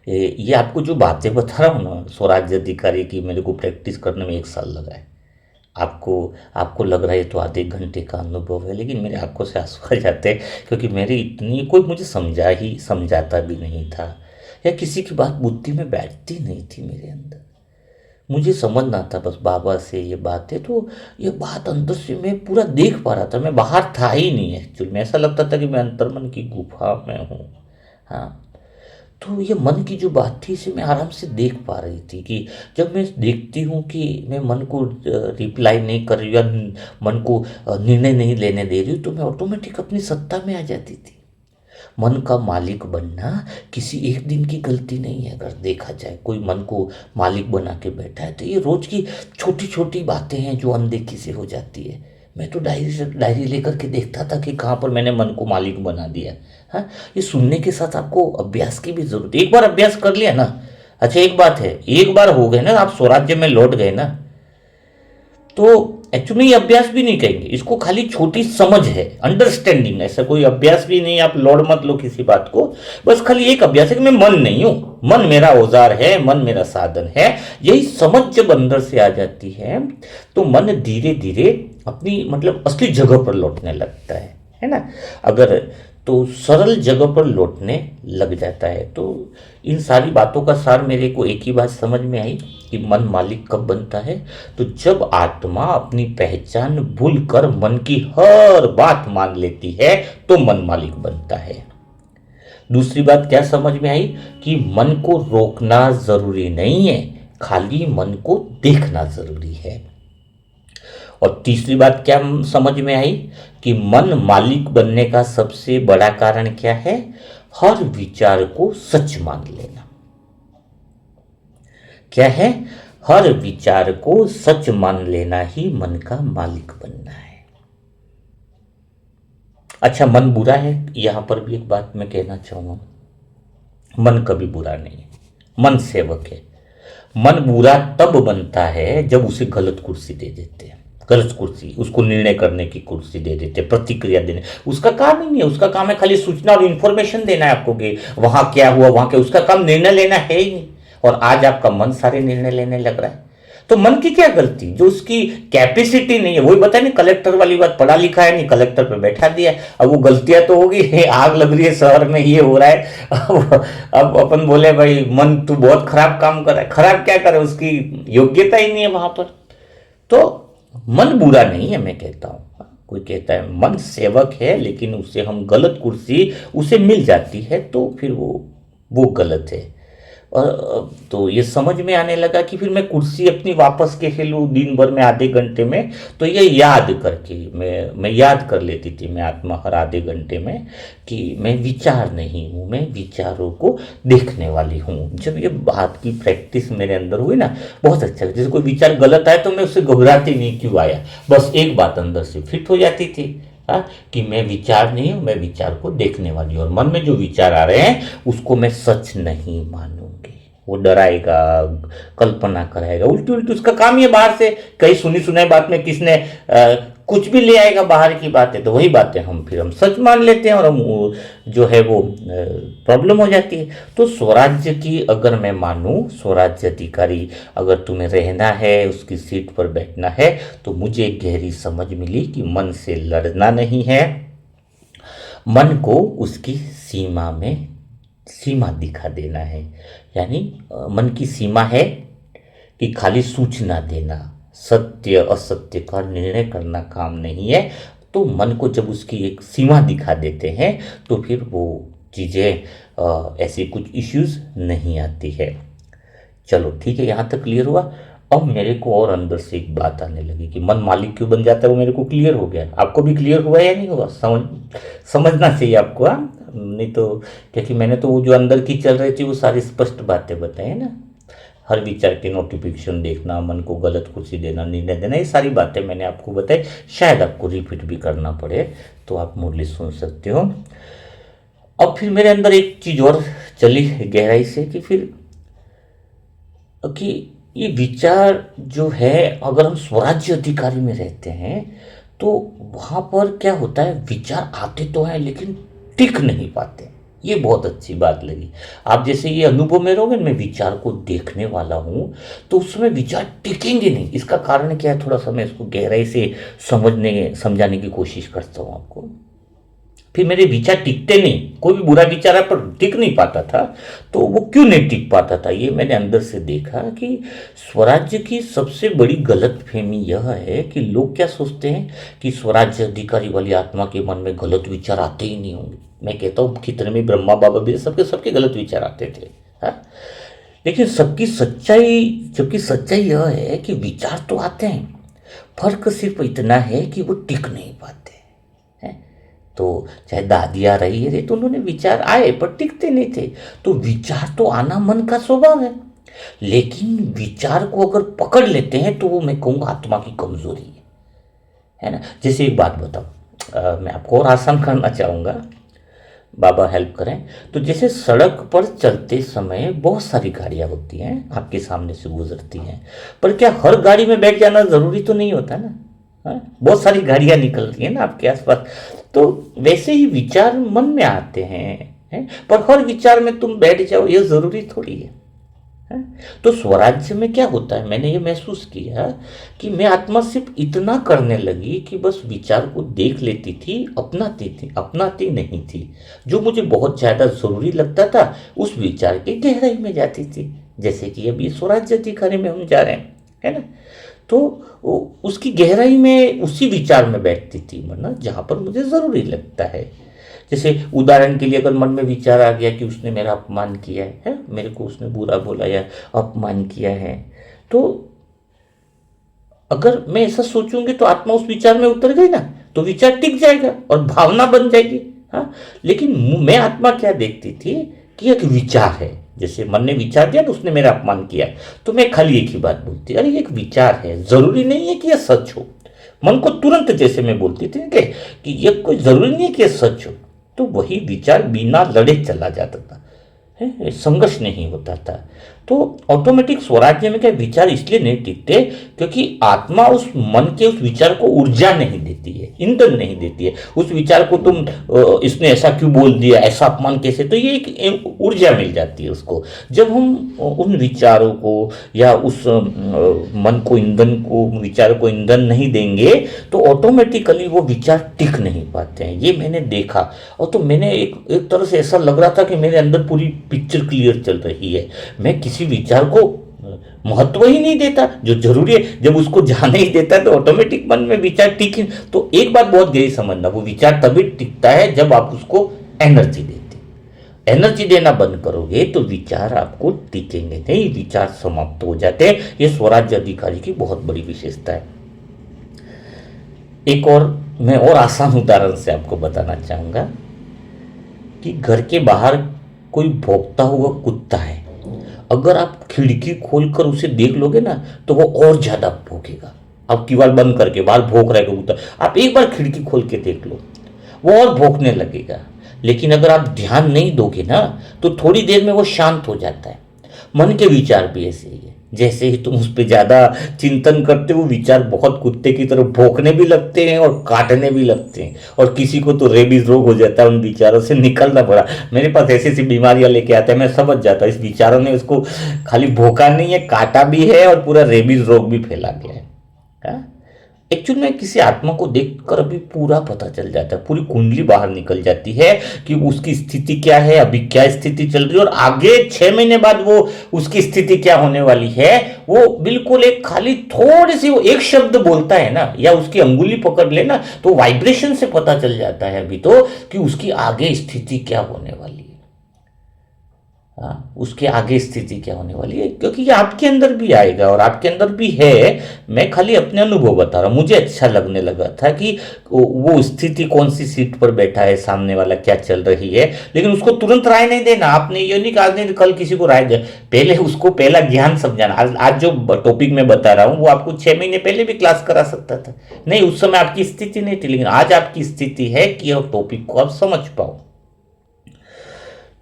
ये आपको जो बातें बता रहा हूँ ना स्वराज्य अधिकारी की, मेरे को प्रैक्टिस करने में 1 साल लगा है। आपको आपको लग रहा है तो आधे घंटे का अनुभव है, लेकिन मेरे आंखों से आंसू आ जाते हैं क्योंकि मेरी इतनी, कोई मुझे समझाता भी नहीं था, या किसी की बात बुद्धि में बैठती नहीं थी मेरे अंदर। मुझे समझना था बस बाबा से ये बात है, तो ये बात अंदर से मैं पूरा देख पा रहा था, मैं बाहर था ही नहीं एक्चुअली में। ऐसा लगता था कि मैं अंतर्मन की गुफा में हूँ। हाँ, तो ये मन की जो बात थी इसे मैं आराम से देख पा रही थी कि जब मैं देखती हूँ कि मैं मन को रिप्लाई नहीं कर रही या मन को निर्णय नहीं लेने दे रही हूँ, तो मैं ऑटोमेटिक अपनी सत्ता में आ जाती थी। मन का मालिक बनना किसी एक दिन की गलती नहीं है। अगर देखा जाए, कोई मन को मालिक बना के बैठा है तो ये रोज की छोटी छोटी बातें हैं जो अनदेखी से हो जाती है। मैं तो डायरी लेकर के देखता था कि कहाँ पर मैंने मन को मालिक बना दिया। हाँ, ये सुनने के साथ आपको अभ्यास की भी जरूरत है। एक बार अभ्यास कर लिया ना, अच्छा एक बात है, एक बार हो गए ना, आप स्वराज्य में लौट गए ना, तो एक्चुअली ये अभ्यास भी नहीं कहेंगे इसको, खाली छोटी समझ है, अंडरस्टैंडिंग। ऐसा कोई अभ्यास भी नहीं, आप लौट मत लो किसी बात को। बस खाली एक अभ्यास है कि मैं मन नहीं हूं, मन मेरा औजार है, मन मेरा साधन है। यही समझ जब अंदर से आ जाती है तो मन धीरे धीरे अपनी मतलब असली जगह पर लौटने लगता है ना। अगर तो सरल जगह पर लौटने लग जाता है। तो इन सारी बातों का सार मेरे को एक ही बात समझ में आई कि मन मालिक कब बनता है, तो जब आत्मा अपनी पहचान भूलकर मन की हर बात मान लेती है तो मन मालिक बनता है। दूसरी बात क्या समझ में आई कि मन को रोकना जरूरी नहीं है, खाली मन को देखना जरूरी है। और तीसरी बात क्या समझ में आई कि मन मालिक बनने का सबसे बड़ा कारण क्या है, हर विचार को सच मान लेना। क्या है, हर विचार को सच मान लेना ही मन का मालिक बनना है। अच्छा, मन बुरा है, यहां पर भी एक बात मैं कहना चाहूंगा, मन कभी बुरा नहीं है, मन सेवक है। मन बुरा तब बनता है जब उसे गलत कुर्सी दे देते हैं, गलत कुर्सी, उसको निर्णय करने की कुर्सी दे देते, प्रतिक्रिया देने। उसका काम ही नहीं है, उसका काम है खाली सूचना और इंफॉर्मेशन देना है आपको कि वहां क्या हुआ, वहां क्या, उसका काम निर्णय लेना है ही नहीं। और आज आपका मन सारे निर्णय लेने लग रहा है, तो मन की क्या गलती, जो उसकी कैपेसिटी नहीं है। वही बताया नहीं, कलेक्टर वाली बात, पढ़ा लिखा है नहीं, कलेक्टर पे बैठा दिया। अब वो गलतियां तो होगी, आग लग रही है शहर में, ये हो रहा है। अब अपन बोले भाई मन तू बहुत खराब काम कर रहा है, खराब क्या करे, उसकी योग्यता ही नहीं है वहां पर। तो मन बुरा नहीं है, मैं कहता हूं। कोई कहता है मन सेवक है, लेकिन उसे हम गलत कुर्सी उसे मिल जाती है तो फिर वो गलत है। और तो ये समझ में आने लगा कि फिर मैं कुर्सी अपनी वापस कैसे लूँ दिन भर में आधे घंटे में। तो ये याद करके मैं याद कर लेती थी मैं आत्मा हर आधे घंटे में कि मैं विचार नहीं हूँ, मैं विचारों को देखने वाली हूँ। जब ये बात की प्रैक्टिस मेरे अंदर हुई ना, बहुत अच्छा। जैसे कोई विचार गलत आया तो मैं उससे घबराती नहीं क्यों आया, बस एक बात अंदर से फिट हो जाती थी। हाँ, कि मैं विचार नहीं हूं, मैं विचार को देखने वाली हूं, और मन में जो विचार आ रहे हैं उसको मैं सच नहीं मानूंगी। वो डराएगा, कल्पना कराएगा, उल्टी उल्टी उसका काम ये बाहर से कहीं सुनी सुनाई बात में किसने कुछ भी ले आएगा बाहर की बातें, तो वही बातें हम सच मान लेते हैं और हम जो है वो प्रॉब्लम हो जाती है। तो स्वराज्य की अगर मैं मानूं, स्वराज्य अधिकारी अगर तुम्हें रहना है, उसकी सीट पर बैठना है, तो मुझे गहरी समझ मिली कि मन से लड़ना नहीं है, मन को उसकी सीमा में सीमा दिखा देना है। यानी मन की सीमा है कि खाली सूचना देना, सत्य असत्य का निर्णय करना काम नहीं है। तो मन को जब उसकी एक सीमा दिखा देते हैं तो फिर वो चीज़ें ऐसी कुछ इश्यूज नहीं आती है। चलो ठीक है, यहाँ तक क्लियर हुआ। अब मेरे को और अंदर से एक बात आने लगी कि मन मालिक क्यों बन जाता है, वो मेरे को क्लियर हो गया। आपको भी क्लियर हुआ या नहीं हुआ? समझना चाहिए आपको, हाँ, नहीं तो, क्योंकि मैंने तो वो जो अंदर की चल रही थी वो सारी स्पष्ट बातें बताई है ना। हर विचार की नोटिफिकेशन देखना, मन को गलत कुर्सी देना, निर्णय देना, ये सारी बातें मैंने आपको बताई। शायद आपको रिपीट भी करना पड़े तो आप मुरली सुन सकते हो। अब फिर मेरे अंदर एक चीज और चली गहराई से कि फिर कि ये विचार जो है, अगर हम स्वराज्य अधिकारी में रहते हैं तो वहां पर क्या होता है, विचार आते तो हैं लेकिन टिक नहीं पाते। ये बहुत अच्छी बात लगी। आप जैसे ये अनुभव में रहोगे, मैं विचार को देखने वाला हूं, तो उसमें विचार टिकेंगे नहीं। इसका कारण क्या है, थोड़ा सा मैं इसको गहराई से समझाने की कोशिश करता हूं आपको। फिर मेरे विचार टिकते नहीं, कोई भी बुरा विचार है पर टिक नहीं पाता था। तो वो क्यों नहीं टिक पाता था, ये मैंने अंदर से देखा कि स्वराज्य की सबसे बड़ी गलतफहमी यह है कि लोग क्या सोचते हैं कि स्वराज्य अधिकारी वाली आत्मा के मन में गलत विचार आते ही नहीं होंगे। मैं कहता हूँ कितने में ब्रह्मा बाबा भी सबके सबके गलत विचार आते थे, हाँ? लेकिन जबकि सच्चाई यह है कि विचार तो आते हैं, फर्क सिर्फ इतना है कि वो टिक नहीं पाते हैं। तो चाहे दादी आ रही है तो उन्होंने विचार आए पर टिकते नहीं थे। तो विचार तो आना मन का स्वभाव है, लेकिन विचार को अगर पकड़ लेते हैं तो वो मैं कहूँगा आत्मा की कमजोरी है ना। जैसे एक बात बताओ, मैं आपको और आसान करना चाहूँगा, बाबा हेल्प करें। तो जैसे सड़क पर चलते समय बहुत सारी गाड़ियाँ होती हैं, आपके सामने से गुजरती हैं, पर क्या हर गाड़ी में बैठ जाना ज़रूरी तो नहीं होता ना। हाँ? बहुत सारी गाड़ियाँ निकल रही हैं ना आपके आसपास। तो वैसे ही विचार मन में आते हैं, पर हर विचार में तुम बैठ जाओ ये ज़रूरी थोड़ी है। तो स्वराज्य में क्या होता है, मैंने ये महसूस किया कि मैं आत्मा सिर्फ इतना करने लगी कि बस विचार को देख लेती थी, अपनाती नहीं थी। जो मुझे बहुत ज़्यादा ज़रूरी लगता था उस विचार की गहराई में जाती थी। जैसे कि अभी स्वराज्य अधिकारी में हम जा रहे हैं, है ना। तो उसकी गहराई में उसी विचार में बैठती थी, वरना जहाँ पर मुझे ज़रूरी लगता है। जैसे उदाहरण के लिए अगर मन में विचार आ गया कि उसने मेरा अपमान किया है, मेरे को उसने बुरा बोला या अपमान किया है, तो अगर मैं ऐसा सोचूंगी तो आत्मा उस विचार में उतर गई ना, तो विचार टिक जाएगा और भावना बन जाएगी। हाँ, लेकिन मैं आत्मा क्या देखती थी कि एक विचार है। जैसे मन ने विचार दिया तो उसने मेरा अपमान किया, तो मैं खाली एक ही बात बोलती, अरे एक विचार है, जरूरी नहीं है कि यह सच हो। मन को तुरंत जैसे मैं बोलती थी कि यह कोई जरूरी नहीं है कि यह सच हो, तो वही विचार बिना लड़े चला जाता था, संघर्ष नहीं होता था। तो ऑटोमेटिक स्वराज्य में क्या विचार इसलिए नहीं टिकते क्योंकि आत्मा उस मन के उस विचार को ऊर्जा नहीं देती है, ईंधन नहीं देती है। उस विचार को तुम इसने ऐसा क्यों बोल दिया, ऐसा अपमान कैसे, तो ये एक ऊर्जा मिल जाती है उसको। जब हम उन विचारों को या उस मन को विचार को ईंधन नहीं देंगे तो ऑटोमेटिकली वो विचार टिक नहीं पाते हैं। ये मैंने देखा, और तो मैंने एक तरह से ऐसा लग रहा था कि मेरे अंदर पूरी पिक्चर क्लियर चल रही है। मैं किसी विचार को महत्व ही नहीं देता जो जरूरी है। जब उसको जाने ही देता है तो ऑटोमेटिक मन में विचार टिक। तो एक बात बहुत गहरी समझना, वो विचार तभी टिकता है जब आप उसको एनर्जी देते। एनर्जी देना बंद करोगे तो विचार आपको टिकेंगे नहीं, विचार समाप्त हो जाते हैं। ये स्वराज्य अधिकारी की बहुत बड़ी विशेषता है। एक और मैं और आसान उदाहरण से आपको बताना चाहूंगा कि घर के बाहर कोई भौंकता हुआ कुत्ता है। अगर आप खिड़की खोलकर उसे देख लोगे ना तो वो और ज्यादा भौंकेगा। आप कीवाड़ बंद करके बाहर भौंक रहा है कुत्ता, आप एक बार खिड़की खोल के देख लो, वो और भौंकने लगेगा। लेकिन अगर आप ध्यान नहीं दोगे ना तो थोड़ी देर में वो शांत हो जाता है। मन के विचार भी ऐसे ही है, जैसे ही तुम उस पर ज्यादा चिंतन करते हो विचार बहुत कुत्ते की तरह भौंकने भी लगते हैं और काटने भी लगते हैं। और किसी को तो रेबीज रोग हो जाता है, उन विचारों से निकलना पड़ा। मेरे पास ऐसी ऐसी बीमारियां लेके आते हैं, मैं समझ जाता हूँ इस विचारों ने उसको खाली भौंका नहीं है, काटा भी है और पूरा रेबीज रोग भी फैला गया है। हाँ? एक्चुअल में किसी आत्मा को देखकर अभी पूरा पता चल जाता है, पूरी कुंडली बाहर निकल जाती है कि उसकी स्थिति क्या है, अभी क्या स्थिति चल रही है और आगे 6 महीने बाद वो उसकी स्थिति क्या होने वाली है। वो बिल्कुल एक खाली थोड़ी सी वो एक शब्द बोलता है ना या उसकी अंगुली पकड़ लेना तो वाइब्रेशन से पता चल जाता है अभी तो कि उसकी आगे स्थिति क्या होने वाली है। हाँ, उसके आगे स्थिति क्या होने वाली है, क्योंकि ये आपके अंदर भी आएगा और आपके अंदर भी है। मैं खाली अपने अनुभव बता रहा हूँ, मुझे अच्छा लगने लगा था कि वो स्थिति कौन सी सीट पर बैठा है, सामने वाला क्या चल रही है। लेकिन उसको तुरंत राय नहीं देना, आपने ये नहीं कहा आज नहीं कल किसी को राय दे, पहले उसको पहला ज्ञान समझाना। आज जो टॉपिक मैं बता रहा हूँ वो आपको 6 महीने पहले भी क्लास करा सकता था, नहीं उस समय आपकी स्थिति नहीं थी, लेकिन आज आपकी स्थिति है कि यह टॉपिक को आप समझ पाओ।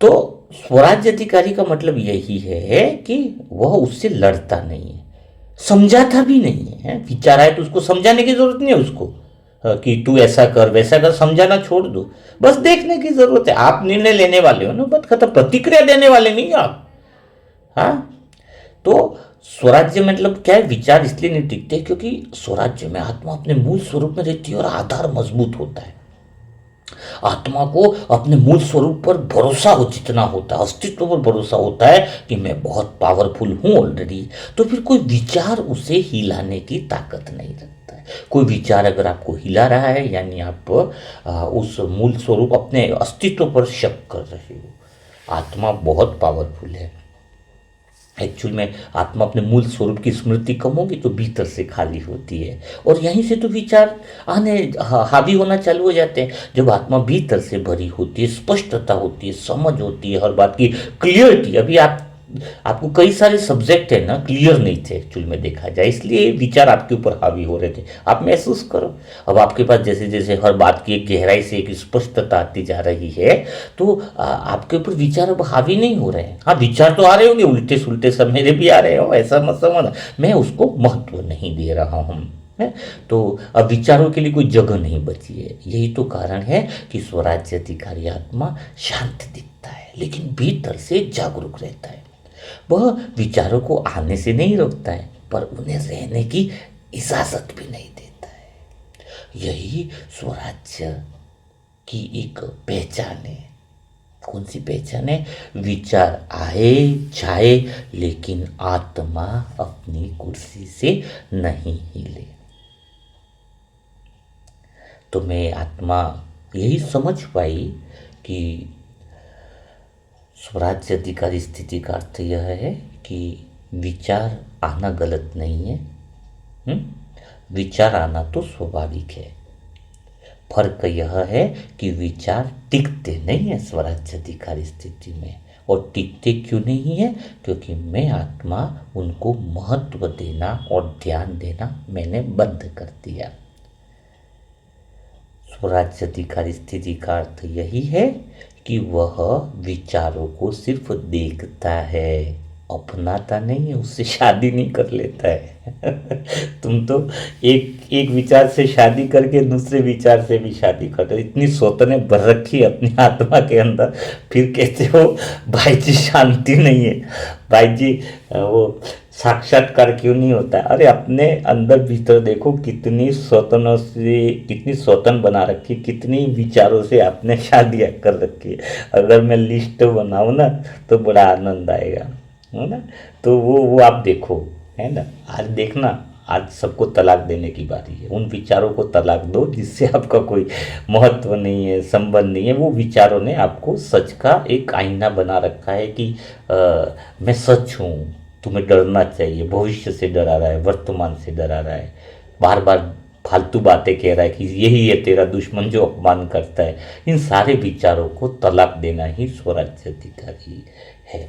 तो स्वराज्य अधिकारी का मतलब यही है कि वह उससे लड़ता नहीं है, समझाता भी नहीं है। विचार आए तो उसको समझाने की जरूरत नहीं है उसको, कि तू ऐसा कर वैसा कर, समझाना छोड़ दो, बस देखने की जरूरत है। आप निर्णय लेने वाले हो ना, बस खत्म, प्रतिक्रिया देने वाले नहीं आप। हाँ, तो स्वराज्य मतलब क्या है, विचार इसलिए नहीं टिकते क्योंकि स्वराज्य में आत्मा अपने मूल स्वरूप में रहती है और आधार मजबूत होता है। आत्मा को अपने मूल स्वरूप पर भरोसा हो, जितना होता है अस्तित्व पर भरोसा होता है कि मैं बहुत पावरफुल हूं ऑलरेडी, तो फिर कोई विचार उसे हिलाने की ताकत नहीं रखता है। कोई विचार अगर आपको हिला रहा है यानी आप उस मूल स्वरूप अपने अस्तित्व पर शक कर रहे हो। आत्मा बहुत पावरफुल है। एक्चुअल में आत्मा अपने मूल स्वरूप की स्मृति कम होगी तो भीतर से खाली होती है और यहीं से तो विचार आने हावी होना चालू हो जाते हैं। जब आत्मा भीतर से भरी होती है, स्पष्टता होती है, समझ होती है, हर बात की क्लियरिटी। अभी आपको कई सारे सब्जेक्ट है ना क्लियर नहीं थे एक्चुअल में देखा जाए, इसलिए विचार आपके ऊपर हावी हो रहे थे। आप महसूस करो अब आपके पास जैसे जैसे हर बात की एक गहराई से एक स्पष्टता आती जा रही है तो आपके ऊपर विचार अब हावी नहीं हो रहे हैं। हाँ, विचार तो आ रहे होंगे, उल्टे सुलटे सब मेरे भी आ रहे हो, ऐसा मत समझना, मैं उसको महत्व नहीं दे रहा हूँ। है तो अब विचारों के लिए कोई जगह नहीं बची है। यही तो कारण है कि स्वराज्य अधिकारी आत्मा शांत दिखता है लेकिन भीतर से जागरूक रहता है। वह विचारों को आने से नहीं रोकता है पर उन्हें रहने की इजाजत भी नहीं देता है। यही स्वराज्य की एक पहचान है। कौन सी पहचान है? विचार आए जाए लेकिन आत्मा अपनी कुर्सी से नहीं हिले। तो मैं आत्मा यही समझ पाई कि स्वराज्य अधिकारी स्थिति का अर्थ यह है कि विचार आना गलत नहीं है। विचार आना तो स्वाभाविक है। फर्क यह है कि विचार टिकते नहीं है स्वराज्य अधिकारी स्थिति में। और टिकते क्यों नहीं है? क्योंकि मैं आत्मा उनको महत्व देना और ध्यान देना मैंने बंद कर दिया। स्वराज्य अधिकारी स्थिति का अर्थ यही है कि वह विचारों को सिर्फ देखता है, अपनाता नहीं है, उससे शादी नहीं कर लेता है। तुम तो एक विचार से शादी करके दूसरे विचार से भी शादी करते हो। इतनी सौतने भर रखी है अपनी आत्मा के अंदर, फिर कहते हो भाई जी शांति नहीं है, भाई जी वो साक्षात्कार क्यों नहीं होता है। अरे अपने अंदर भीतर देखो कितनी सौतनों से, कितनी सौतन बना रखी, कितनी विचारों से आपने शादियाँ कर रखी है। अगर मैं लिस्ट बनाऊँ ना तो बड़ा आनंद आएगा, है ना। तो वो आप देखो, है ना। आज देखना आज सबको तलाक देने की बारी है। उन विचारों को तलाक दो जिससे आपका कोई महत्व नहीं है, संबंध नहीं है। वो विचारों ने आपको सच का एक आईना बना रखा है कि मैं सच हूँ, तुम्हें डरना चाहिए। भविष्य से डरा रहा है, वर्तमान से डरा रहा है, बार बार फालतू बातें कह रहा है कि यही है तेरा दुश्मन जो अपमान करता है। इन सारे विचारों को तलाक देना ही स्वराज्य अधिकारी है।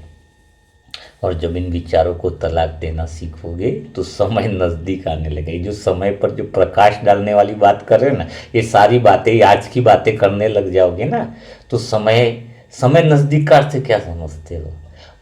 और जब इन विचारों को तलाक देना सीखोगे तो समय नज़दीक आने लगेगी। जो समय पर जो प्रकाश डालने वाली बात कर रहे हैं ना, ये सारी बातें, आज की बातें करने लग जाओगे ना, तो समय समय नज़दीक का अर्थ क्या समझते हो?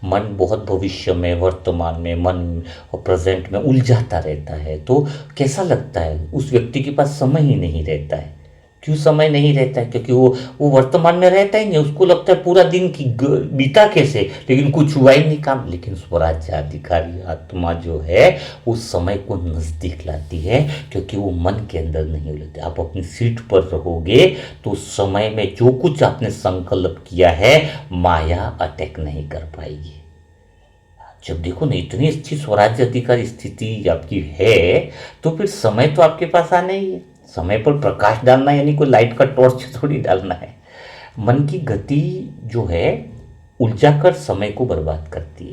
मन बहुत भविष्य में, वर्तमान में, मन और प्रेजेंट में उलझाता रहता है। तो कैसा लगता है? उस व्यक्ति के पास समय ही नहीं रहता है। क्यों समय नहीं रहता है? क्योंकि वो वर्तमान में रहता ही नहीं। उसको लगता है पूरा दिन की बीता कैसे, लेकिन कुछ हुआ ही नहीं काम। लेकिन स्वराज्य अधिकारी आत्मा जो है वो समय को नज़दीक लाती है, क्योंकि वो मन के अंदर नहीं उलझते। आप अपनी सीट पर रहोगे तो समय में जो कुछ आपने संकल्प किया है, माया अटैक नहीं कर पाएगी। जब देखो ना इतनी अच्छी स्वराज्य अधिकारी स्थिति आपकी है, तो फिर समय तो आपके पास आना ही है। समय पर प्रकाश डालना यानी कोई लाइट का टॉर्च थोड़ी डालना है। मन की गति जो है उलझा कर समय को बर्बाद करती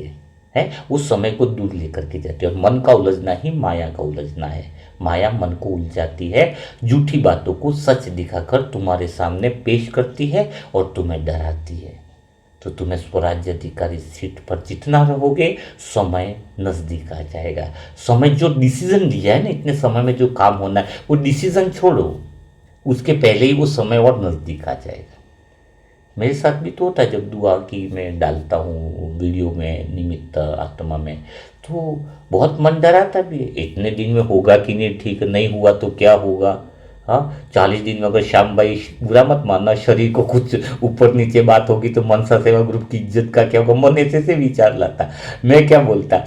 है उस समय को दूर लेकर के जाती है। और मन का उलझना ही माया का उलझना है। माया मन को उलझाती है, झूठी बातों को सच दिखाकर तुम्हारे सामने पेश करती है और तुम्हें डराती है। तो तुम्हें स्वराज्य अधिकारी सीट पर जितना रहोगे, समय नज़दीक आ जाएगा। समय जो डिसीजन लिया है ना, इतने समय में जो काम होना है, वो डिसीजन छोड़ो, उसके पहले ही वो समय और नज़दीक आ जाएगा। मेरे साथ भी तो होता है, जब दुआ की मैं डालता हूँ वीडियो में निमित्त आत्मा में, तो बहुत मन डराता भी है। इतने दिन में होगा कि नहीं, ठीक नहीं हुआ तो क्या होगा। हाँ, 40 दिन में अगर श्याम भाई, बुरा मत मानना, शरीर को कुछ ऊपर नीचे बात होगी तो मनसा सेवा ग्रुप की इज्जत का क्या होगा। मन ऐसे विचार लाता, मैं क्या बोलता,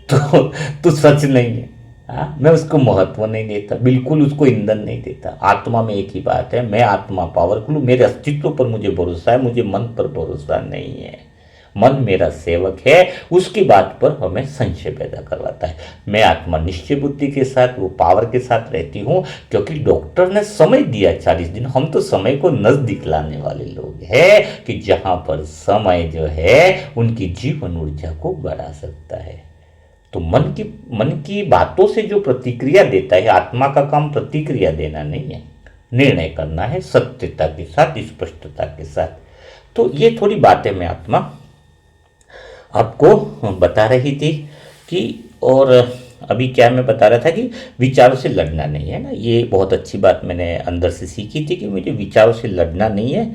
तो सच नहीं है। हाँ, मैं उसको महत्व नहीं देता, बिल्कुल उसको ईंधन नहीं देता। आत्मा में एक ही बात है, मैं आत्मा पावरफुल हूँ, मेरे अस्तित्व पर मुझे भरोसा है, मुझे मन पर भरोसा नहीं है। मन मेरा सेवक है, उसकी बात पर हमें संशय पैदा करवाता है। मैं आत्मा निश्चय बुद्धि के साथ, वो पावर के साथ रहती हूँ, क्योंकि डॉक्टर ने समय दिया 40 दिन। हम तो समय को नजदीक लाने वाले लोग हैं कि जहां पर समय जो है उनकी जीवन ऊर्जा को बढ़ा सकता है। तो मन की बातों से जो प्रतिक्रिया देता है, आत्मा का काम प्रतिक्रिया देना नहीं है, निर्णय करना है सत्यता के साथ, स्पष्टता के साथ। तो ये थोड़ी बातें मैं आत्मा आपको बता रही थी कि, और अभी क्या मैं बता रहा था कि विचारों से लड़ना नहीं है ना। ये बहुत अच्छी बात मैंने अंदर से सीखी थी कि मुझे विचारों से लड़ना नहीं है।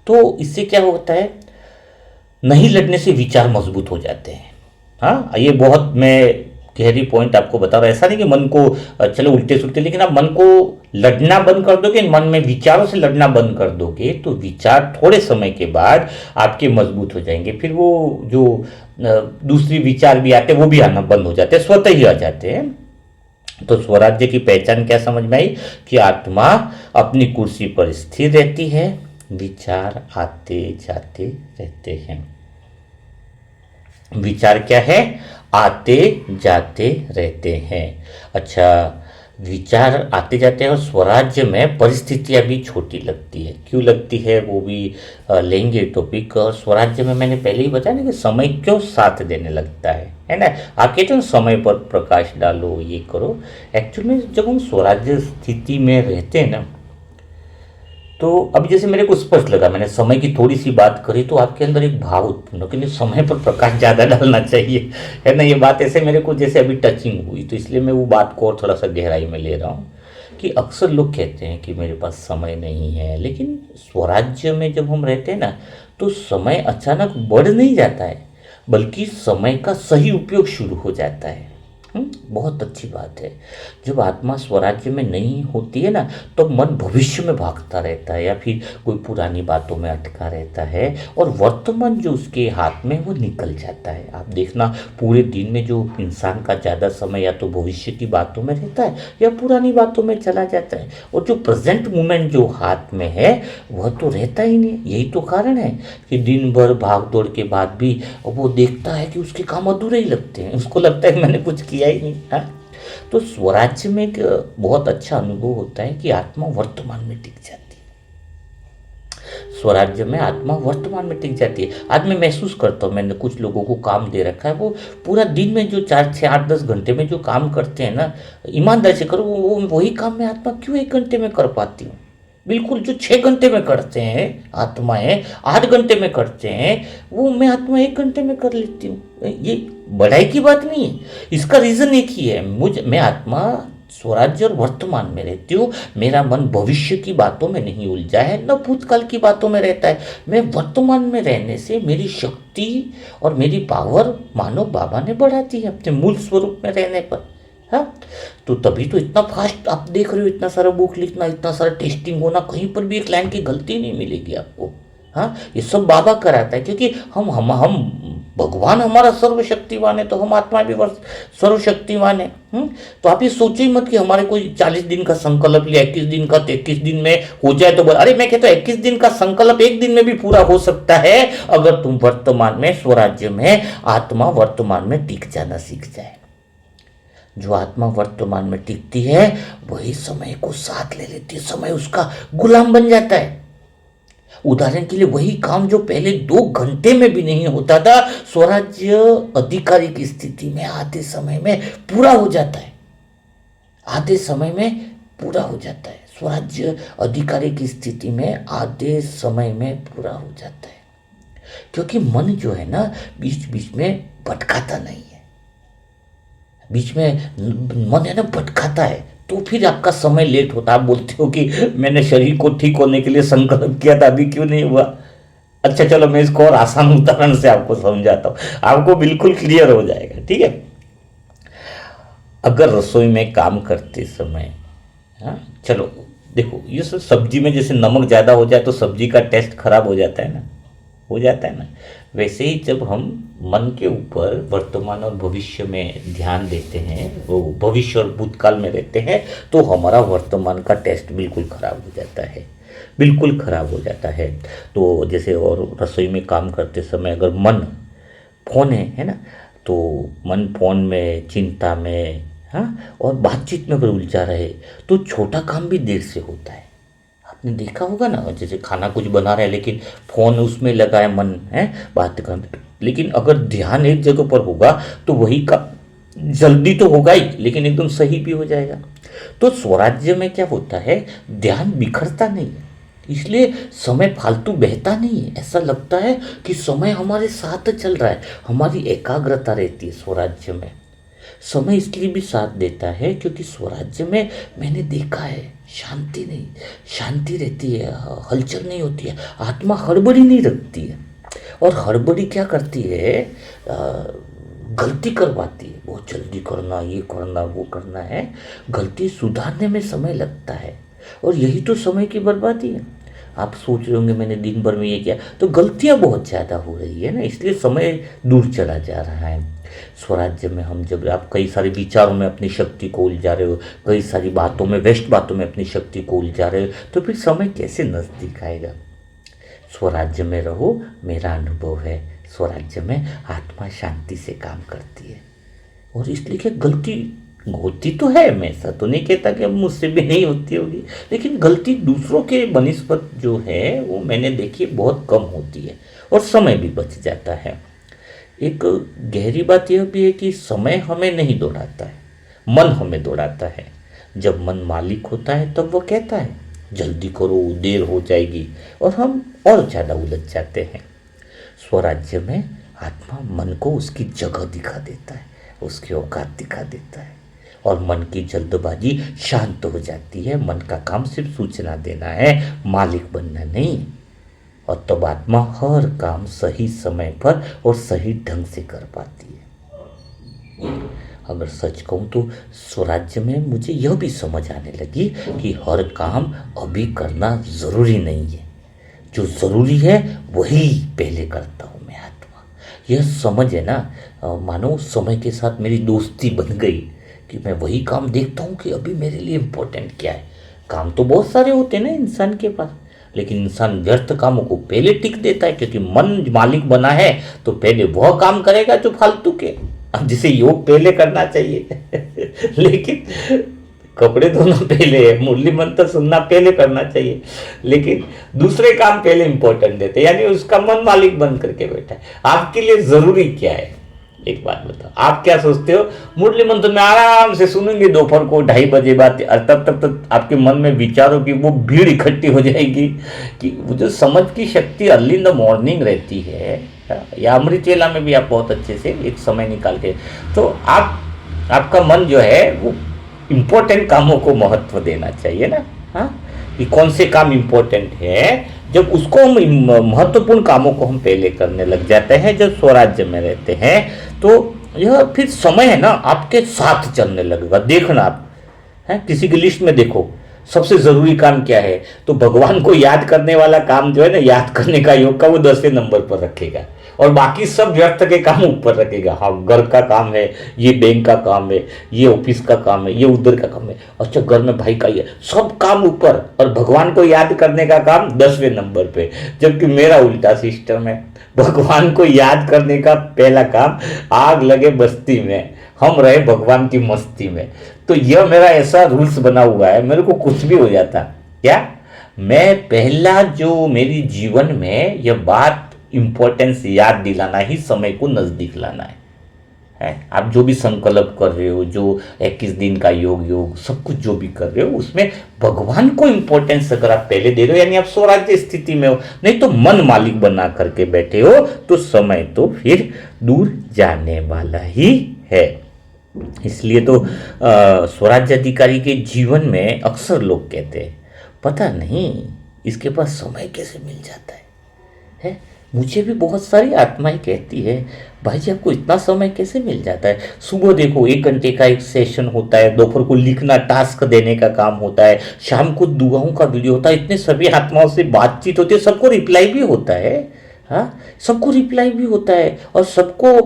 तो इससे क्या होता है, नहीं लड़ने से विचार मजबूत हो जाते हैं। हाँ, ये बहुत मैं गहरी पॉइंट आपको बता रहा हूँ। ऐसा नहीं कि मन को चलो उल्टे सुलटे, लेकिन आप मन को लड़ना बंद कर दोगे, मन में विचारों से लड़ना बंद कर दोगे, तो विचार थोड़े समय के बाद आपके मजबूत हो जाएंगे। फिर वो जो दूसरी विचार भी आते हैं वो भी आना बंद हो जाते हैं, स्वतः ही आ जाते हैं। तो स्वराज्य की पहचान क्या समझ में आई कि आत्मा अपनी कुर्सी पर स्थिर रहती है, विचार आते जाते रहते हैं। विचार क्या है? आते जाते रहते हैं। अच्छा, विचार आते जाते हैं और स्वराज्य में परिस्थितियां भी छोटी लगती है। क्यों लगती है वो भी लेंगे टॉपिक। और स्वराज्य में मैंने पहले ही बताया ना कि समय क्यों साथ देने लगता है ना। आप कहते हो समय पर प्रकाश डालो, ये करो। एक्चुअली जब हम स्वराज्य स्थिति में रहते हैं ना, तो अभी जैसे मेरे को स्पष्ट लगा, मैंने समय की थोड़ी सी बात करी तो आपके अंदर एक भाव उत्पन्न हो कि समय पर प्रकाश ज़्यादा डालना चाहिए, है ना। ये बात ऐसे मेरे को जैसे अभी टचिंग हुई, तो इसलिए मैं वो बात को और थोड़ा सा गहराई में ले रहा हूँ कि अक्सर लोग कहते हैं कि मेरे पास समय नहीं है। लेकिन स्वराज्य में जब हम रहते हैं ना, तो समय अचानक बढ़ नहीं जाता है, बल्कि समय का सही उपयोग शुरू हो जाता है। बहुत अच्छी बात है। जब आत्मा स्वराज्य में नहीं होती है ना, तो मन भविष्य में भागता रहता है या फिर कोई पुरानी बातों में अटका रहता है, और वर्तमान जो उसके हाथ में वो निकल जाता है। आप देखना, पूरे दिन में जो इंसान का ज़्यादा समय या तो भविष्य की बातों में रहता है या पुरानी बातों में चला जाता है, और जो प्रेजेंट मोमेंट जो हाथ में है वह तो रहता ही नहीं। यही तो कारण है कि दिन भर भाग दौड़ के बाद भी वो देखता है कि उसके काम अधूरे ही लगते हैं, उसको लगता है कि मैंने कुछ किया ही नहीं। हाँ, तो स्वराज्य में एक बहुत अच्छा अनुभव होता है कि आत्मा वर्तमान में टिक जाती है। स्वराज्य में आत्मा वर्तमान में टिक जाती है। आज मैं महसूस करता हूँ, मैंने कुछ लोगों को काम दे रखा है, वो पूरा दिन में जो 4, 6, 8, 10 घंटे में जो काम करते हैं ना, ईमानदारी से करो, वो वही काम मैं आत्मा क्यों 1 घंटे में कर पाती हूँ। बिल्कुल जो 6 घंटे में करते हैं आत्माएं, 8 घंटे में करते हैं, वो मैं आत्मा 1 घंटे में कर लेती हूँ। ये बढ़ाई की बात नहीं है, इसका रीजन एक ही है, मैं आत्मा स्वराज्य और वर्तमान में रहती हूँ। मेरा मन भविष्य की बातों में नहीं उलझा है, न भूतकाल की बातों में रहता है। मैं वर्तमान में रहने से मेरी शक्ति और मेरी पावर मानो बाबा ने बढ़ा दी है अपने मूल स्वरूप में रहने पर। हाँ, तो तभी तो इतना फास्ट आप देख रहे हो, इतना सारा बुक लिखना, इतना सारा टेस्टिंग होना, कहीं पर भी एक लाइन की गलती नहीं मिलेगी आपको। हाँ, ये सब बाबा कराता है, क्योंकि हम भगवान हमारा सर्वशक्तिवान है, तो हम आत्मा भी सर्वशक्तिवान है। तो आप ये सोचो ही मत कि हमारे कोई 40 दिन का संकल्प लिया, 21 दिन का, 33 दिन में हो जाए तो अरे मैं कहता हूँ 21 दिन का संकल्प 1 दिन में भी पूरा हो सकता है, अगर तुम वर्तमान में स्वराज्य में आत्मा वर्तमान में टिक जाना सीख जाए। जो आत्मा वर्तमान में टिकती है वही समय को साथ ले लेती है, समय उसका गुलाम बन जाता है। उदाहरण के लिए वही काम जो पहले 2 घंटे में भी नहीं होता था, स्वराज्य अधिकारी की स्थिति में आधे समय में पूरा हो जाता है। आधे समय में पूरा हो जाता है, स्वराज्य अधिकारी की स्थिति में आधे समय में पूरा हो जाता है। क्योंकि मन जो है ना, बीच बीच में भटकाता नहीं है, बीच में मन है ना भटकाता है, तो फिर आपका समय लेट होता है। आप बोलते हो कि मैंने शरीर को ठीक होने के लिए संकल्प किया था, अभी क्यों नहीं हुआ। अच्छा चलो मैं इसको और आसान उदाहरण से आपको समझाता हूँ, आपको बिल्कुल क्लियर हो जाएगा, ठीक है। अगर रसोई में काम करते समय, हाँ चलो देखो, ये सब्जी में जैसे नमक ज़्यादा हो जाए तो सब्जी का टेस्ट खराब हो जाता है ना, हो जाता है ना। वैसे ही जब हम मन के ऊपर वर्तमान और भविष्य में ध्यान देते हैं, वो भविष्य और भूतकाल में रहते हैं, तो हमारा वर्तमान का टेस्ट बिल्कुल खराब हो जाता है, बिल्कुल खराब हो जाता है। तो जैसे और रसोई में काम करते समय अगर मन फोन है ना, तो मन फोन में, चिंता में, हाँ, और बातचीत में अगर उलझा रहे तो छोटा काम भी देर से होता है। आपने देखा होगा ना, जैसे खाना कुछ बना रहे हैं लेकिन फोन उसमें लगा है, मन है बात कर, लेकिन अगर ध्यान एक जगह पर होगा तो वही का जल्दी तो होगा ही, लेकिन एकदम सही भी हो जाएगा। तो स्वराज्य में क्या होता है, ध्यान बिखरता नहीं है, इसलिए समय फालतू बहता नहीं है। ऐसा लगता है कि समय हमारे साथ चल रहा है, हमारी एकाग्रता रहती है स्वराज्य में। समय इसलिए भी साथ देता है क्योंकि स्वराज्य में मैंने देखा है शांति नहीं, शांति रहती है, हलचल नहीं होती है, आत्मा हड़बड़ी नहीं रखती है। और हड़बड़ी क्या करती है, गलती करवाती है, बहुत जल्दी करना, ये करना, वो करना है, गलती सुधारने में समय लगता है, और यही तो समय की बर्बादी है। आप सोच रहे होंगे मैंने दिन भर में ये किया, तो गलतियां बहुत ज़्यादा हो रही है ना, इसलिए समय दूर चला जा रहा है। स्वराज्य में हम जब आप कई सारे विचारों में अपनी शक्ति को उलझा रहे हो, कई सारी बातों में, व्यस्त बातों में अपनी शक्ति को उलझा रहे हो, तो फिर समय कैसे नज़दीक आएगा। स्वराज्य में रहो, मेरा अनुभव है स्वराज्य में आत्मा शांति से काम करती है। और इसलिए क्या गलती होती तो है, मैं ऐसा तो नहीं कहता कि अब मुझसे भी नहीं होती होगी, लेकिन गलती दूसरों के बनिस्बत जो है वो मैंने देखी बहुत कम होती है, और समय भी बच जाता है। एक गहरी बात यह भी है कि समय हमें नहीं दौड़ाता है, मन हमें दौड़ाता है। जब मन मालिक होता है तब वो कहता है जल्दी करो, देर हो जाएगी, और हम और ज़्यादा उलझ जाते हैं। स्वराज्य में आत्मा मन को उसकी जगह दिखा देता है, उसकी औकात दिखा देता है, और मन की जल्दबाजी शांत हो जाती है। मन का काम सिर्फ सूचना देना है, मालिक बनना नहीं। और तब आत्मा हर काम सही समय पर और सही ढंग से कर पाती है। अगर सच कहूँ तो स्वराज्य में मुझे यह भी समझ आने लगी कि हर काम अभी करना ज़रूरी नहीं है, जो ज़रूरी है वही पहले करता हूँ मैं आत्मा। यह समझ है ना, मानो समय के साथ मेरी दोस्ती बन गई कि मैं वही काम देखता हूँ कि अभी मेरे लिए इम्पोर्टेंट क्या है। काम तो बहुत सारे होते हैं ना इंसान के पास, लेकिन इंसान व्यर्थ कामों को पहले टिक देता है, क्योंकि मन मालिक बना है तो पहले वह काम करेगा जो फालतू के, अब जिसे योग पहले करना चाहिए। लेकिन कपड़े धोना पहले है, मुरली मंत्र सुनना पहले करना चाहिए, लेकिन दूसरे काम पहले इंपॉर्टेंट देते हैं, यानी उसका मन मालिक बन करके बैठा है। आपके लिए जरूरी क्या है, एक बात बताओ, आप क्या सोचते हो? मुरली मंत्र में आराम से सुनेंगे दोपहर को 2:30 बात, और तब तक तो आपके मन में विचारों की वो भीड़ इकट्ठी हो जाएगी कि वो जो समझ की शक्ति अर्ली इन द मॉर्निंग रहती है, या अमृत वेला में भी आप बहुत अच्छे से एक समय निकाल के, तो आपका मन जो है वो इम्पोर्टेंट कामों को महत्व देना चाहिए ना। हाँ, कि कौन से काम इम्पोर्टेंट है, जब उसको हम महत्वपूर्ण कामों को हम पहले करने लग जाते हैं, जब स्वराज्य में रहते हैं, तो यह फिर समय है ना आपके साथ चलने लगेगा। देखना आप है, किसी की लिस्ट में देखो सबसे जरूरी काम क्या है, तो भगवान को याद करने वाला काम जो है ना, याद करने का योग का, वो 10वें नंबर पर रखेगा, और बाकी सब व्यर्थ के काम ऊपर रखेगा। हाँ, घर का काम है, ये बैंक का काम है, ये ऑफिस का काम है, ये उधर का काम है, अच्छा घर में भाई का ही है, सब काम ऊपर, और भगवान को याद करने का काम 10वें नंबर पे। जबकि मेरा उल्टा सिस्टम है, भगवान को याद करने का पहला काम आग लगे बस्ती में, हम रहे भगवान की मस्ती में। तो यह मेरा ऐसा रूल्स बना हुआ है, मेरे को कुछ भी हो जाता क्या, मैं पहला जो मेरी जीवन में यह बात इंपॉर्टेंस याद दिलाना ही समय को नजदीक लाना है। आप जो भी संकल्प कर रहे हो, जो 21 दिन का योग सब कुछ जो भी कर रहे हो, उसमें भगवान को इंपॉर्टेंस अगर आप पहले दे रहे हो, यानी आप स्वराज्य स्थिति में हो, नहीं तो मन मालिक बना करके बैठे हो, तो समय तो फिर दूर जाने वाला ही है। इसलिए तो स्वराज्य अधिकारी के जीवन में अक्सर लोग कहते हैं, पता नहीं इसके पास समय कैसे मिल जाता है? मुझे भी बहुत सारी आत्माएं कहती है, भाई जी आपको इतना समय कैसे मिल जाता है? सुबह देखो 1 घंटे का एक सेशन होता है, दोपहर को लिखना टास्क देने का काम होता है, शाम को दुआओं का वीडियो होता है, इतने सभी आत्माओं से बातचीत होती है, सबको रिप्लाई भी होता है। हाँ, सबको रिप्लाई भी होता है, और सबको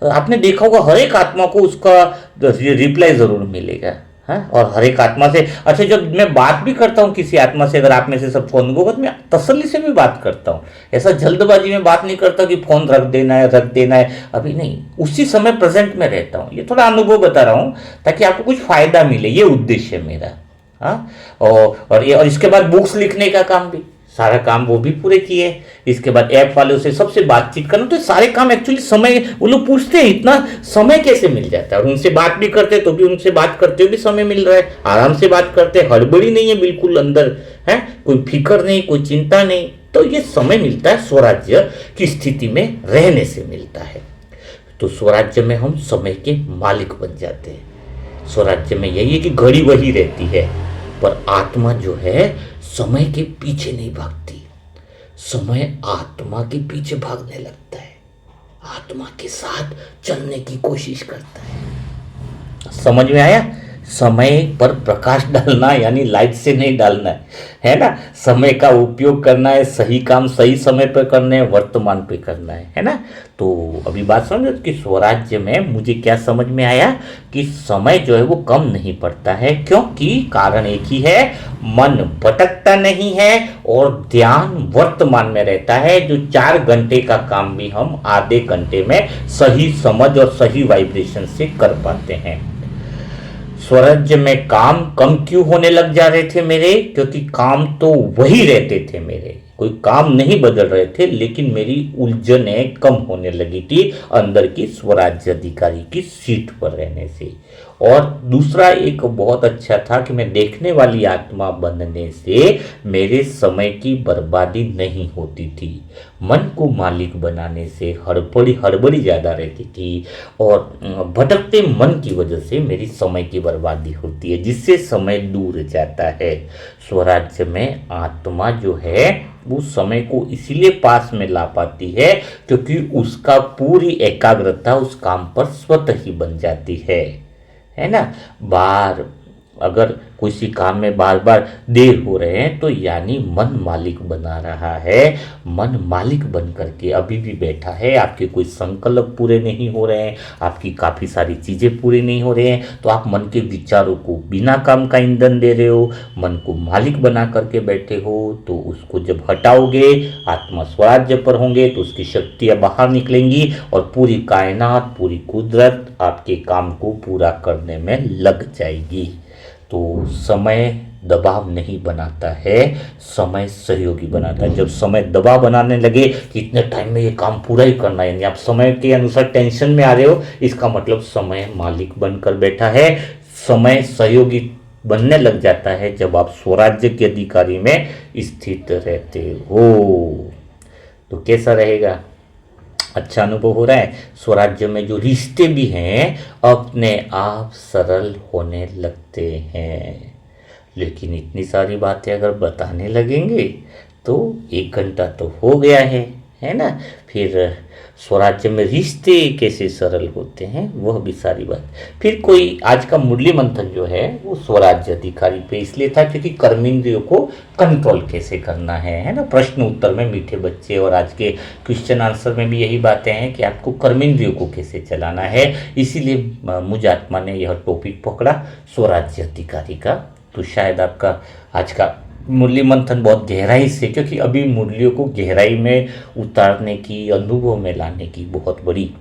आपने देखा होगा हर एक आत्मा को उसका रिप्लाई जरूर मिलेगा। हाँ, और हर एक आत्मा से, अच्छा जब मैं बात भी करता हूँ किसी आत्मा से, अगर आप में से सब फोन होगा, तो मैं तसल्ली से भी बात करता हूँ, ऐसा जल्दबाजी में बात नहीं करता कि फोन रख देना है अभी नहीं, उसी समय प्रेजेंट में रहता हूँ। ये थोड़ा अनुभव बता रहा हूँ ताकि आपको कुछ फायदा मिले, ये उद्देश्य है मेरा। हाँ, और इसके बाद बुक्स लिखने का काम भी, सारा काम वो भी पूरे किए। इसके बाद ऐप वालों से सबसे बातचीत करना, तो सारे काम एक्चुअली समय, वो लोग पूछते हैं इतना समय कैसे मिल जाता है, और उनसे बात भी करते तो भी उनसे बात करते हुए भी समय मिल रहा है, आराम से बात करते हैं, हड़बड़ी नहीं है बिल्कुल अंदर, है कोई फिक्र नहीं, कोई चिंता नहीं। तो ये समय मिलता है स्वराज्य की स्थिति में रहने से मिलता है। तो स्वराज्य में हम समय के मालिक बन जाते हैं। स्वराज्य में यही है कि घड़ी वही रहती है, पर आत्मा जो है समय के पीछे नहीं भागती, समय आत्मा के पीछे भागने लगता है, आत्मा के साथ चलने की कोशिश करता है। समझ में आया? समय पर प्रकाश डालना यानी लाइट से नहीं डालना है ना? समय का उपयोग करना है, सही काम सही समय पर करना है, वर्तमान पे करना है ना? तो अभी बात समझो कि स्वराज्य में मुझे क्या समझ में आया कि समय जो है वो कम नहीं पड़ता है, क्योंकि कारण एक ही है, मन भटकता नहीं है और ध्यान वर्तमान में रहता है। जो 4 घंटे का काम भी हम आधे घंटे में सही समझ और सही वाइब्रेशन से कर पाते हैं। स्वराज्य में काम कम क्यों होने लग जा रहे थे मेरे? क्योंकि काम तो वही रहते थे मेरे, कोई काम नहीं बदल रहे थे, लेकिन मेरी उलझनें कम होने लगी थी अंदर की स्वराज्य अधिकारी की सीट पर रहने से। और दूसरा एक बहुत अच्छा था कि मैं देखने वाली आत्मा बनने से मेरे समय की बर्बादी नहीं होती थी। मन को मालिक बनाने से हड़बड़ी ज़्यादा रहती थी, और भटकते मन की वजह से मेरी समय की बर्बादी होती है, जिससे समय दूर जाता है। स्वराज्य में आत्मा जो है वो समय को इसीलिए पास में ला पाती है क्योंकि उसका पूरी एकाग्रता उस काम पर स्वतः ही बन जाती है ना? बाहर अगर किसी काम में बार बार देर हो रहे हैं तो यानी मन मालिक बना रहा है। मन मालिक बन करके अभी भी बैठा है, आपके कोई संकल्प पूरे नहीं हो रहे हैं, आपकी काफ़ी सारी चीज़ें पूरी नहीं हो रही हैं, तो आप मन के विचारों को बिना काम का ईंधन दे रहे हो, मन को मालिक बना करके बैठे हो। तो उसको जब हटाओगे, आत्मा स्वराज्य पर होंगे, तो उसकी शक्तियाँ बाहर निकलेंगी और पूरी कायनात, पूरी कुदरत आपके काम को पूरा करने में लग जाएगी। तो समय दबाव नहीं बनाता है, समय सहयोगी बनाता है। जब समय दबाव बनाने लगे कि इतने टाइम में ये काम पूरा ही करना है, यानी आप समय के अनुसार टेंशन में आ रहे हो, इसका मतलब समय मालिक बनकर बैठा है। समय सहयोगी बनने लग जाता है जब आप स्वराज्य के अधिकारी में स्थित रहते हो। तो कैसा रहेगा? अच्छा अनुभव हो रहा है। स्वराज्य में जो रिश्ते भी हैं अपने आप सरल होने लगते हैं। लेकिन इतनी सारी बातें अगर बताने लगेंगे तो 1 घंटा तो हो गया है ना। फिर स्वराज्य में रिश्ते कैसे सरल होते हैं वह भी सारी बात। फिर कोई आज का मुरली मंथन जो है वो स्वराज्य अधिकारी पे इसलिए था क्योंकि कर्मेंद्रियों को कंट्रोल कैसे करना है ना। प्रश्न उत्तर में मीठे बच्चे और आज के क्वेश्चन आंसर में भी यही बातें हैं कि आपको कर्मेंद्रियों को कैसे चलाना है। इसीलिए मुझ आत्मा ने यह टॉपिक पकड़ा स्वराज्य अधिकारी का। तो शायद आपका आज का मुरली मंथन बहुत गहराई से, क्योंकि अभी मुरलियों को गहराई में उतारने की, अनुभव में लाने की बहुत बड़ी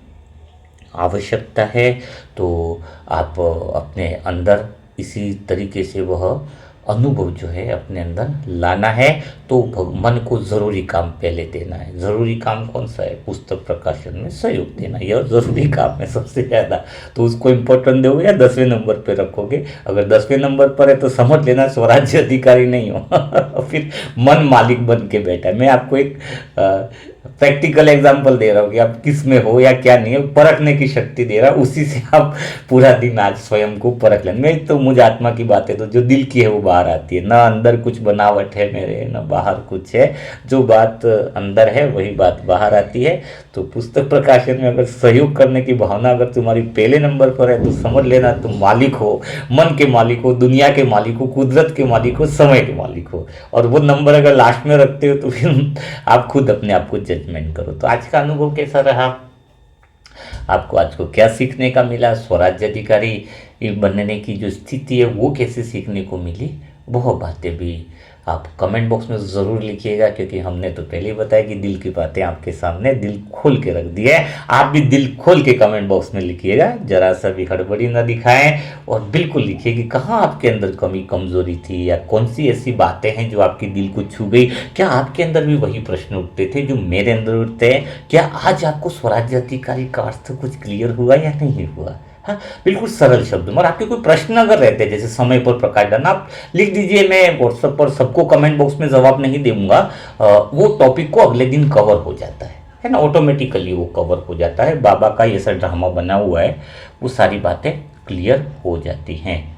आवश्यकता है। तो आप अपने अंदर इसी तरीके से वह अनुभव जो है अपने अंदर लाना है। तो मन को ज़रूरी काम पहले देना है। ज़रूरी काम कौन सा है? पुस्तक प्रकाशन में सहयोग देना, यह ज़रूरी काम है सबसे ज़्यादा। तो उसको इम्पोर्टेंट दोगे या 10वें नंबर पे रखोगे? अगर 10वें नंबर पर है तो समझ लेना स्वराज्य अधिकारी नहीं हो फिर मन मालिक बन के बैठा है। मैं आपको एक प्रैक्टिकल एग्जाम्पल दे रहा हूँ कि आप किस में हो या क्या नहीं है, परखने की शक्ति दे रहा है। उसी से आप पूरा दिन आज स्वयं को परख लें। मैं तो मुझ आत्मा की बातें तो जो दिल की है वो बाहर आती है। ना अंदर कुछ बनावट है मेरे, ना बाहर कुछ है। जो बात अंदर है वही बात बाहर आती है। तो पुस्तक प्रकाशन में अगर सहयोग करने की भावना अगर तुम्हारी पहले नंबर पर है तो समझ लेना तुम मालिक हो, मन के मालिक हो, दुनिया के मालिक हो, कुदरत के मालिक हो, समय के मालिक हो। और वो नंबर अगर लास्ट में रखते हो तो फिर आप खुद अपने आप को जजमेंट करो। तो आज का अनुभव कैसा रहा? आपको आज को क्या सीखने का मिला? स्वराज्य अधिकारी बनने की जो स्थिति है वो कैसे सीखने को मिली? बहुत बातें भी आप कमेंट बॉक्स में ज़रूर लिखिएगा, क्योंकि हमने तो पहले ही बताया कि दिल की बातें आपके सामने दिल खोल के रख दी है। आप भी दिल खोल के कमेंट बॉक्स में लिखिएगा, जरा सा भी हड़बड़ी ना दिखाएं। और बिल्कुल लिखिए कि कहाँ आपके अंदर कमी कमज़ोरी थी, या कौन सी ऐसी बातें हैं जो आपकी दिल को छू गई। क्या आपके अंदर भी वही प्रश्न उठते थे जो मेरे अंदर उठते हैं? क्या आज आपको स्वराज्य अधिकारी का अर्थ कुछ क्लियर हुआ या नहीं हुआ? हाँ, बिल्कुल सरल शब्द में। और आपके कोई प्रश्न अगर रहते हैं जैसे समय पर प्रकाश डालना, आप लिख दीजिए। मैं व्हाट्सएप पर सबको कमेंट बॉक्स में जवाब नहीं दूंगा। वो टॉपिक को अगले दिन कवर हो जाता है ना, ऑटोमेटिकली वो कवर हो जाता है। बाबा का ये सब ड्रामा बना हुआ है, वो सारी बातें क्लियर हो जाती हैं।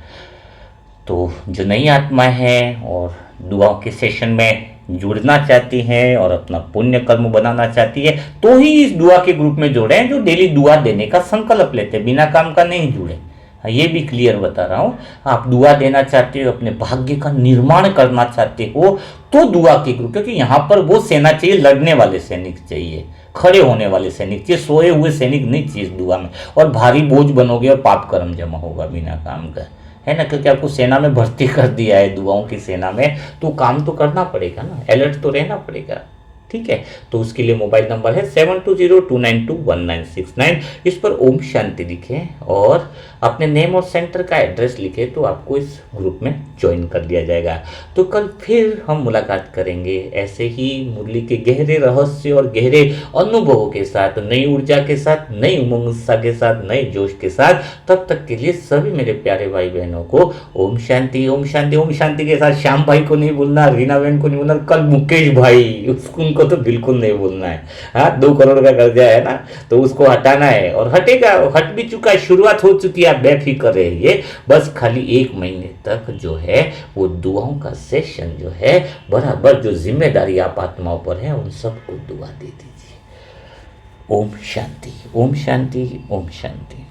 तो जो नई आत्माएं हैं और दुआओं के सेशन में जुड़ना चाहती हैं और अपना पुण्य कर्म बनाना चाहती है तो ही इस दुआ के ग्रुप में जुड़े हैं, जो डेली दुआ देने का संकल्प लेते हैं, बिना काम का नहीं जुड़े। ये भी क्लियर बता रहा हूँ। आप दुआ देना चाहते हो, अपने भाग्य का निर्माण करना चाहते हो तो दुआ के ग्रुप, क्योंकि यहाँ पर वो सेना चाहिए, लड़ने वाले सैनिक चाहिए, खड़े होने वाले सैनिक चाहिए, सोए हुए सैनिक नहीं चाहिए दुआ में। और भारी बोझ बनोगे और पाप कर्म जमा होगा बिना काम का, है ना। क्योंकि आपको सेना में भर्ती कर दिया है, दुआओं की सेना में, तो काम तो करना पड़ेगा ना, अलर्ट तो रहना पड़ेगा। ठीक है, तो उसके लिए मोबाइल नंबर है 7202921969। इस पर ओम शांति लिखें और अपने नेम और सेंटर का एड्रेस लिखें तो आपको इस ग्रुप में ज्वाइन कर लिया जाएगा। तो कल फिर हम मुलाकात करेंगे ऐसे ही मुरली के गहरे रहस्य और गहरे अनुभवों के साथ, नई ऊर्जा के साथ, नई उमंग उत्साह के साथ, नए जोश के साथ। तब तक के लिए सभी मेरे प्यारे भाई बहनों को ओम शांति, ओम शांति, ओम शांति के साथ। श्याम भाई को नहीं भूलना, रीना बहन को नहीं भूलना, कल मुकेश भाई, उसको को तो बिल्कुल नहीं भूलना है। हाँ, 2 करोड़ का कर्जा है ना, तो उसको हटाना है और हटेगा, हट भी चुका है, शुरुआत हो चुकी है। आप बेफिक्र रहिए, बस खाली 1 महीने तक जो है वो दुआओं का सेशन जो है बराबर, जो जिम्मेदारी आप आत्माओं पर है उन सबको दुआ दे दीजिए। ओम शांति, ओम शांति, ओम शांति।